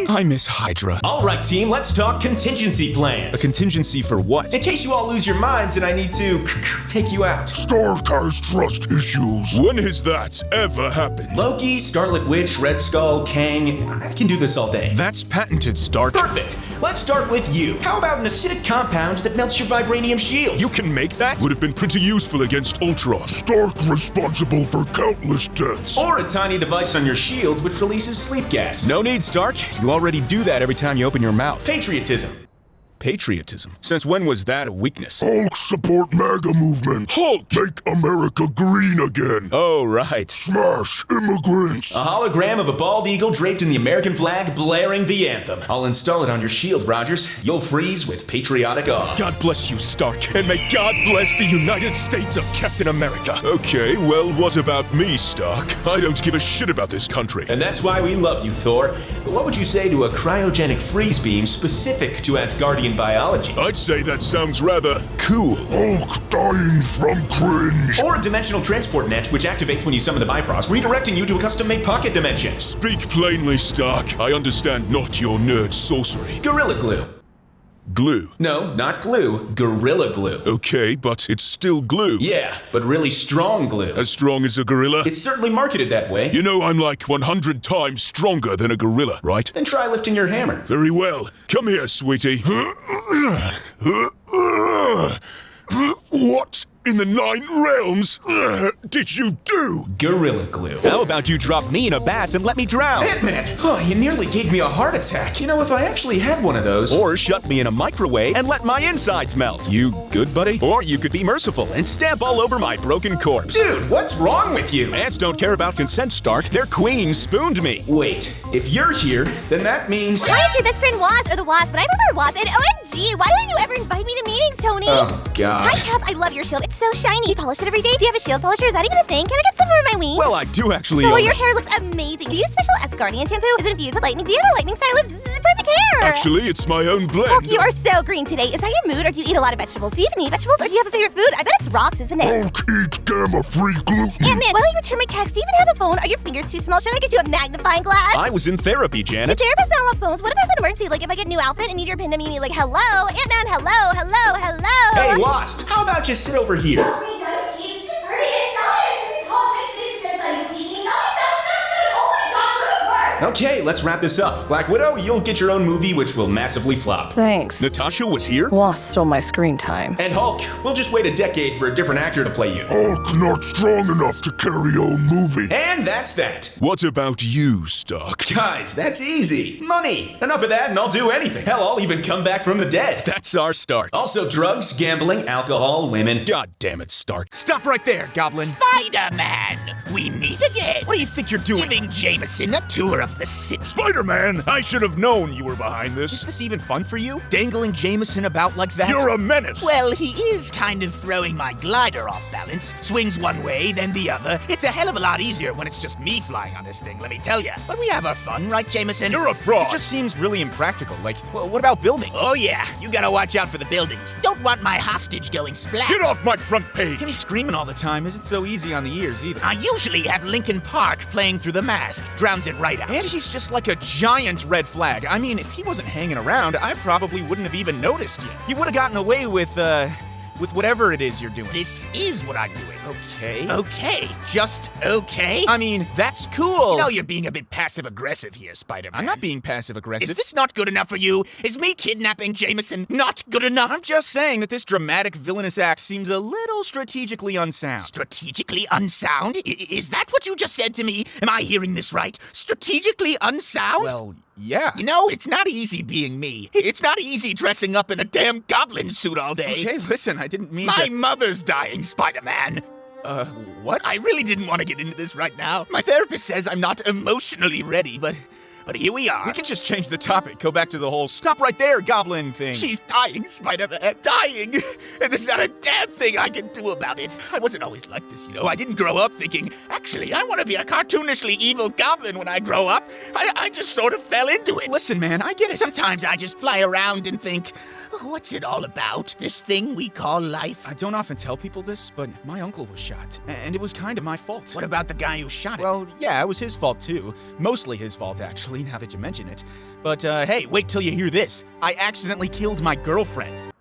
I miss Hydra. All right, team, let's talk contingency plans. A contingency for what? In case you all lose your minds and I need to take you out. Stark has trust issues. When has that ever happened? Loki, Scarlet Witch, Red Skull, Kang. I can do this all day. That's patented, Stark. Perfect. Let's start with you. How about an acidic compound that melts your vibranium shield? You can make that? Would have been pretty useful against Ultron. Stark responsible for countless deaths. Or a tiny device on your shield which releases sleep gas. No need, Stark. You already do that every time you open your mouth. Patriotism. Patriotism? Since when was that a weakness? Hulk support MAGA movement. Hulk! Make America green again. Oh, right. Smash immigrants. A hologram of a bald eagle draped in the American flag blaring the anthem. I'll install it on your shield, Rogers. You'll freeze with patriotic awe. God bless you, Stark. And may God bless the United States of Captain America. Okay, well, what about me, Stark? I don't give a shit about this country. And that's why we love you, Thor. But what would you say to a cryogenic freeze beam specific to Asgardian biology? I'd say that sounds rather cool. Hulk dying from cringe. Or a dimensional transport net, which activates when you summon the Bifrost, redirecting you to a custom-made pocket dimension. Speak plainly, Stark. I understand not your nerd sorcery. Gorilla glue. Glue. No, not glue. Gorilla glue. Okay, but it's still glue. Yeah, but really strong glue. As strong as a gorilla? It's certainly marketed that way. You know I'm like 100 times stronger than a gorilla, right? Then try lifting your hammer. Very well. Come here, sweetie. What in the 9 realms did you do? Gorilla glue. How about you drop me in a bath and let me drown? Ant-Man! Oh, you nearly gave me a heart attack. You know, if I actually had one of those... Or shut me in a microwave and let my insides melt. You good, buddy? Or you could be merciful and stamp all over my broken corpse. Dude, what's wrong with you? Ants don't care about consent, Stark. Their queen spooned me. Wait, if you're here, then that means... Hi, it's your best friend Waz, or the Wasp, but I remember Waz, and OMG, why don't you ever invite me to meetings, Tony? Oh, God. Hi, Cap, I love your shield. It's so shiny. You polish it every day. Do you have a shield polisher? Is that even a thing? Can I get some for my wings? Well, I do actually. Oh, your hair looks amazing. Do you use special Asgardian shampoo? Is it infused with lightning? Do you have a lightning stylist? This is perfect hair. Actually, it's my own blend. Hulk, you are so green today. Is that your mood, or do you eat a lot of vegetables? Do you even eat vegetables, or do you have a favorite food? I bet it's rocks, isn't it? Hulk eats gamma-free gluten. Ant-Man, why don't you return my text? Do you even have a phone? Are your fingers too small? Should I get you a magnifying glass? I was in therapy, The Janet. therapists don't love phones. What if there's an emergency? Like if I get a new outfit and need your pin to meet me, like, hello, Ant-Man, hello, hello, hello. Hey, Wasp, how about you sit over here? Okay, let's wrap this up. Black Widow, you'll get your own movie, which will massively flop. Thanks. Natasha was here? Wasp stole my screen time. And Hulk, we'll just wait a decade for a different actor to play you. Hulk's not strong enough to carry own movie. And that's that. What about you, Stark? Guys, that's easy. Money. Enough of that and I'll do anything. Hell, I'll even come back from the dead. That's our Stark. Also drugs, gambling, alcohol, women. God damn it, Stark. Stop right there, Goblin. Spider-Man! We meet again. What do you think you're doing? Giving Jameson a tour of the city. Spider-Man, I should have known you were behind Is this. this even fun for you? Dangling Jameson about like that? You're a menace. Well, he is kind of throwing my glider off balance. Swings one way, then the other. It's a hell of a lot easier when it's just me flying on this thing, let me tell ya. But we have our fun, right, Jameson? You're a fraud. It just seems really impractical. Like, what about buildings? Oh yeah, you gotta watch out for the buildings. Don't want my hostage going splat. Get off my front page. Him screaming all the time isn't so easy on the ears either. I usually have Linkin Park playing through the mask. Drowns it right out. And he's just like a giant red flag. I mean, if he wasn't hanging around, I probably wouldn't have even noticed you. You would have gotten away with whatever it is you're doing. This is what I'm doing. Okay. Okay, just okay? I mean, that's cool. You know you're being a bit passive-aggressive here, Spider-Man. I'm not being passive-aggressive. Is this not good enough for you? Is me kidnapping Jameson not good enough? I'm just saying that this dramatic villainous act seems a little strategically unsound. Strategically unsound? Is that what you just said to me? Am I hearing this right? Strategically unsound? Well, yeah. You know, it's not easy being me. It's not easy dressing up in a damn goblin suit all day. Okay, listen, I didn't mean My to... mother's dying, Spider-Man. What? I really didn't want to get into this right now. My therapist says I'm not emotionally ready, but here we are. We can just change the topic, go back to the whole stop right there, Goblin thing. She's dying, Spider-Man, dying! And there's not a damn thing I can do about it. I wasn't always like this, you know. I didn't grow up thinking, actually, I want to be a cartoonishly evil goblin when I grow up. I just sort of fell into it. Listen, man, I get it. Sometimes I just fly around and think, what's it all about? This thing we call life? I don't often tell people this, but my uncle was shot, and it was kind of my fault. What about the guy who shot him? Well, yeah, it was his fault too. Mostly his fault, actually, now that you mention it. But, hey, wait till you hear this. I accidentally killed my girlfriend.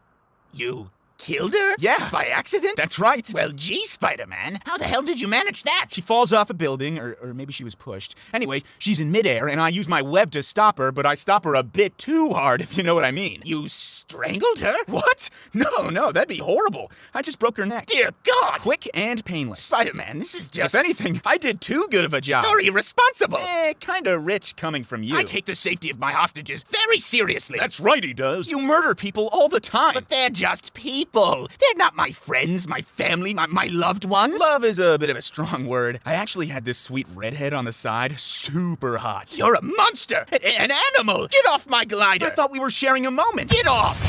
You killed her? Yeah. By accident? That's right. Well, gee, Spider-Man, how the hell did you manage that? She falls off a building, or maybe she was pushed. Anyway, she's in midair, and I use my web to stop her, but I stop her a bit too hard, if you know what I mean. You strangled her? What? No, that'd be horrible. I just broke her neck. Dear God! Quick and painless. Spider-Man, this is just... If anything, I did too good of a job. Very irresponsible. Kinda rich coming from you. I take the safety of my hostages very seriously. That's right, he does. You murder people all the time. But they're just people. They're not my friends, my family, my loved ones. Love is a bit of a strong word. I actually had this sweet redhead on the side, super hot. You're a monster, an animal. Get off my glider. I thought we were sharing a moment. Get off.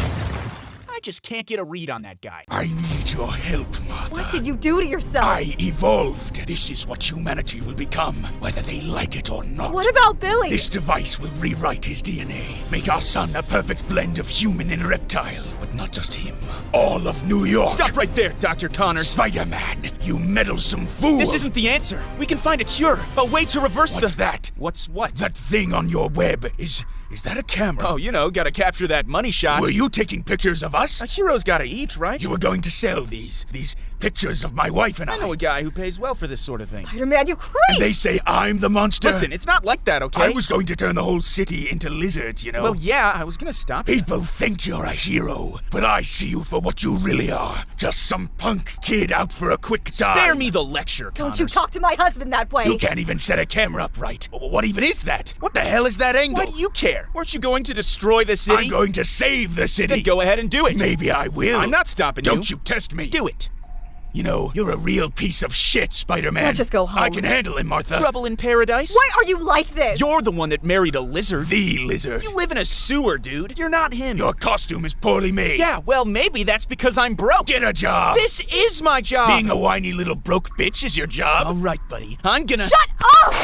I just can't get a read on that guy. I need your help, Mother. What did you do to yourself? I evolved. This is what humanity will become, whether they like it or not. What about Billy? This device will rewrite his DNA, make our son a perfect blend of human and reptile. But not just him. All of New York. Stop right there, Dr. Connors. Spider-Man, you meddlesome fool. This isn't the answer. We can find a cure, a way to reverse What's that? What's what? That thing on your web is that a camera? Oh, gotta capture that money shot. Were you taking pictures of us? A hero's gotta eat, right? You were going to sell these pictures of my wife and I. I know a guy who pays well for this sort of thing. Spider-Man, you crazy! And they say I'm the monster. Listen, it's not like that, okay? I was going to turn the whole city into lizards, you know? Well, yeah, I was gonna stop you. People think you're a hero, but I see you for what you really are. Just some punk kid out for a quick dive. Spare me the lecture, Don't you talk to my husband that way! You can't even set a camera up right. What even is that? What the hell is that angle? Why do you care? Weren't you going to destroy the city? I'm going to save the city. Then go ahead and do it. Maybe I will. I'm not stopping you. Don't you test me. Do it. You know, you're a real piece of shit, Spider-Man. Let's just go home. I can handle him, Martha. Trouble in paradise? Why are you like this? You're the one that married a lizard. The lizard. You live in a sewer, dude. You're not him. Your costume is poorly made. Yeah, well, maybe that's because I'm broke. Get a job. This is my job. Being a whiny little broke bitch is your job. All right, buddy. I'm gonna... Shut up!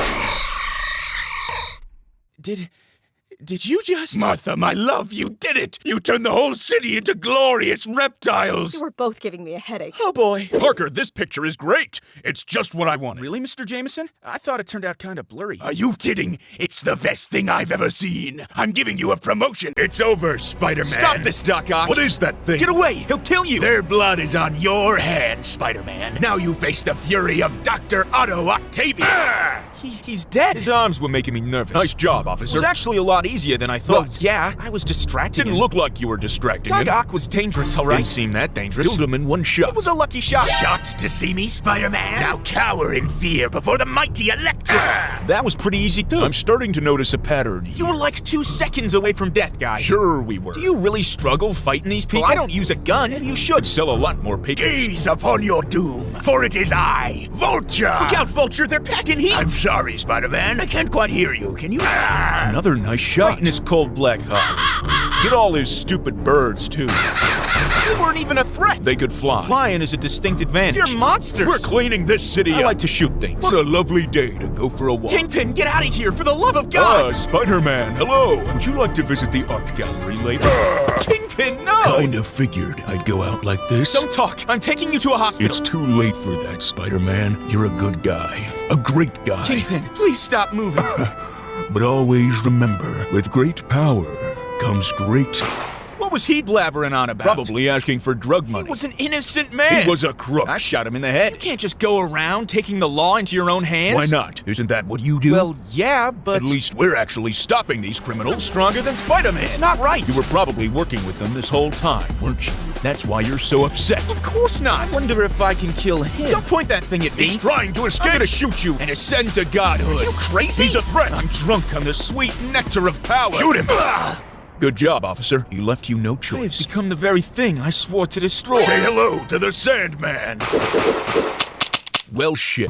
Did you just... Martha, my love, you did it! You turned the whole city into glorious reptiles! You were both giving me a headache. Oh, boy. Parker, this picture is great. It's just what I wanted. Really, Mr. Jameson? I thought it turned out kind of blurry. Are you kidding? It's the best thing I've ever seen. I'm giving you a promotion. It's over, Spider-Man. Stop this, Doc Ock. What is that thing? Get away! He'll kill you! Their blood is on your hands, Spider-Man. Now you face the fury of Dr. Otto Octavius. He's dead. His arms were making me nervous. Nice job, It officer. was actually a lot easier than I thought. Well, yeah, I was distracting Didn't him. look like you were distracting Doc him. Ock was dangerous, all right? Didn't seem that dangerous. Killed him in one shot. It was a lucky shot. Shocked to see me, Spider-Man? Now cower in fear before the mighty Electro. That was pretty easy, too. I'm starting to notice a pattern. You were like 2 seconds away from death, guys. Sure we were. Do you really struggle fighting these people? I don't use a gun. Maybe you should. Sell a lot more papers. Gaze upon your doom, for it is I, Vulture. Look out, Vulture. They're packing heat. I'm sorry, Spider-Man. I can't quite hear you. Can you? Another nice shot. Right in his cold black heart. Get all his stupid birds, too. You weren't even a threat. They could fly. Flying is a distinct advantage. You're monsters. We're cleaning this city I up. like to shoot things. What a lovely day to go for a walk. Kingpin, get out of here, for the love of God! Spider-Man, hello. Would you like to visit the art gallery later? Kingpin, no! Kinda figured I'd go out like this. Don't talk. I'm taking you to a hospital. It's too late for that, Spider-Man. You're a good guy. A great guy. Kingpin, please stop moving. But always remember, with great power comes great... What was he blabbering on about? Probably asking for drug money. He was an innocent man. He was a crook. I shot him in the head. You can't just go around taking the law into your own hands. Why not? Isn't that what you do? Well, yeah, but... At least we're actually stopping these criminals stronger than Spider-Man. It's not right. You were probably working with them this whole time, weren't you? That's why you're so upset. Of course not. I wonder if I can kill him. Don't point that thing at me. He's trying to escape. I'm gonna shoot you and ascend to godhood. You crazy? He's a threat. I'm drunk on the sweet nectar of power. Shoot him! Good job, officer. He left you no I have choice. become the very thing I swore to destroy. Say hello to the Sandman. Well, shit.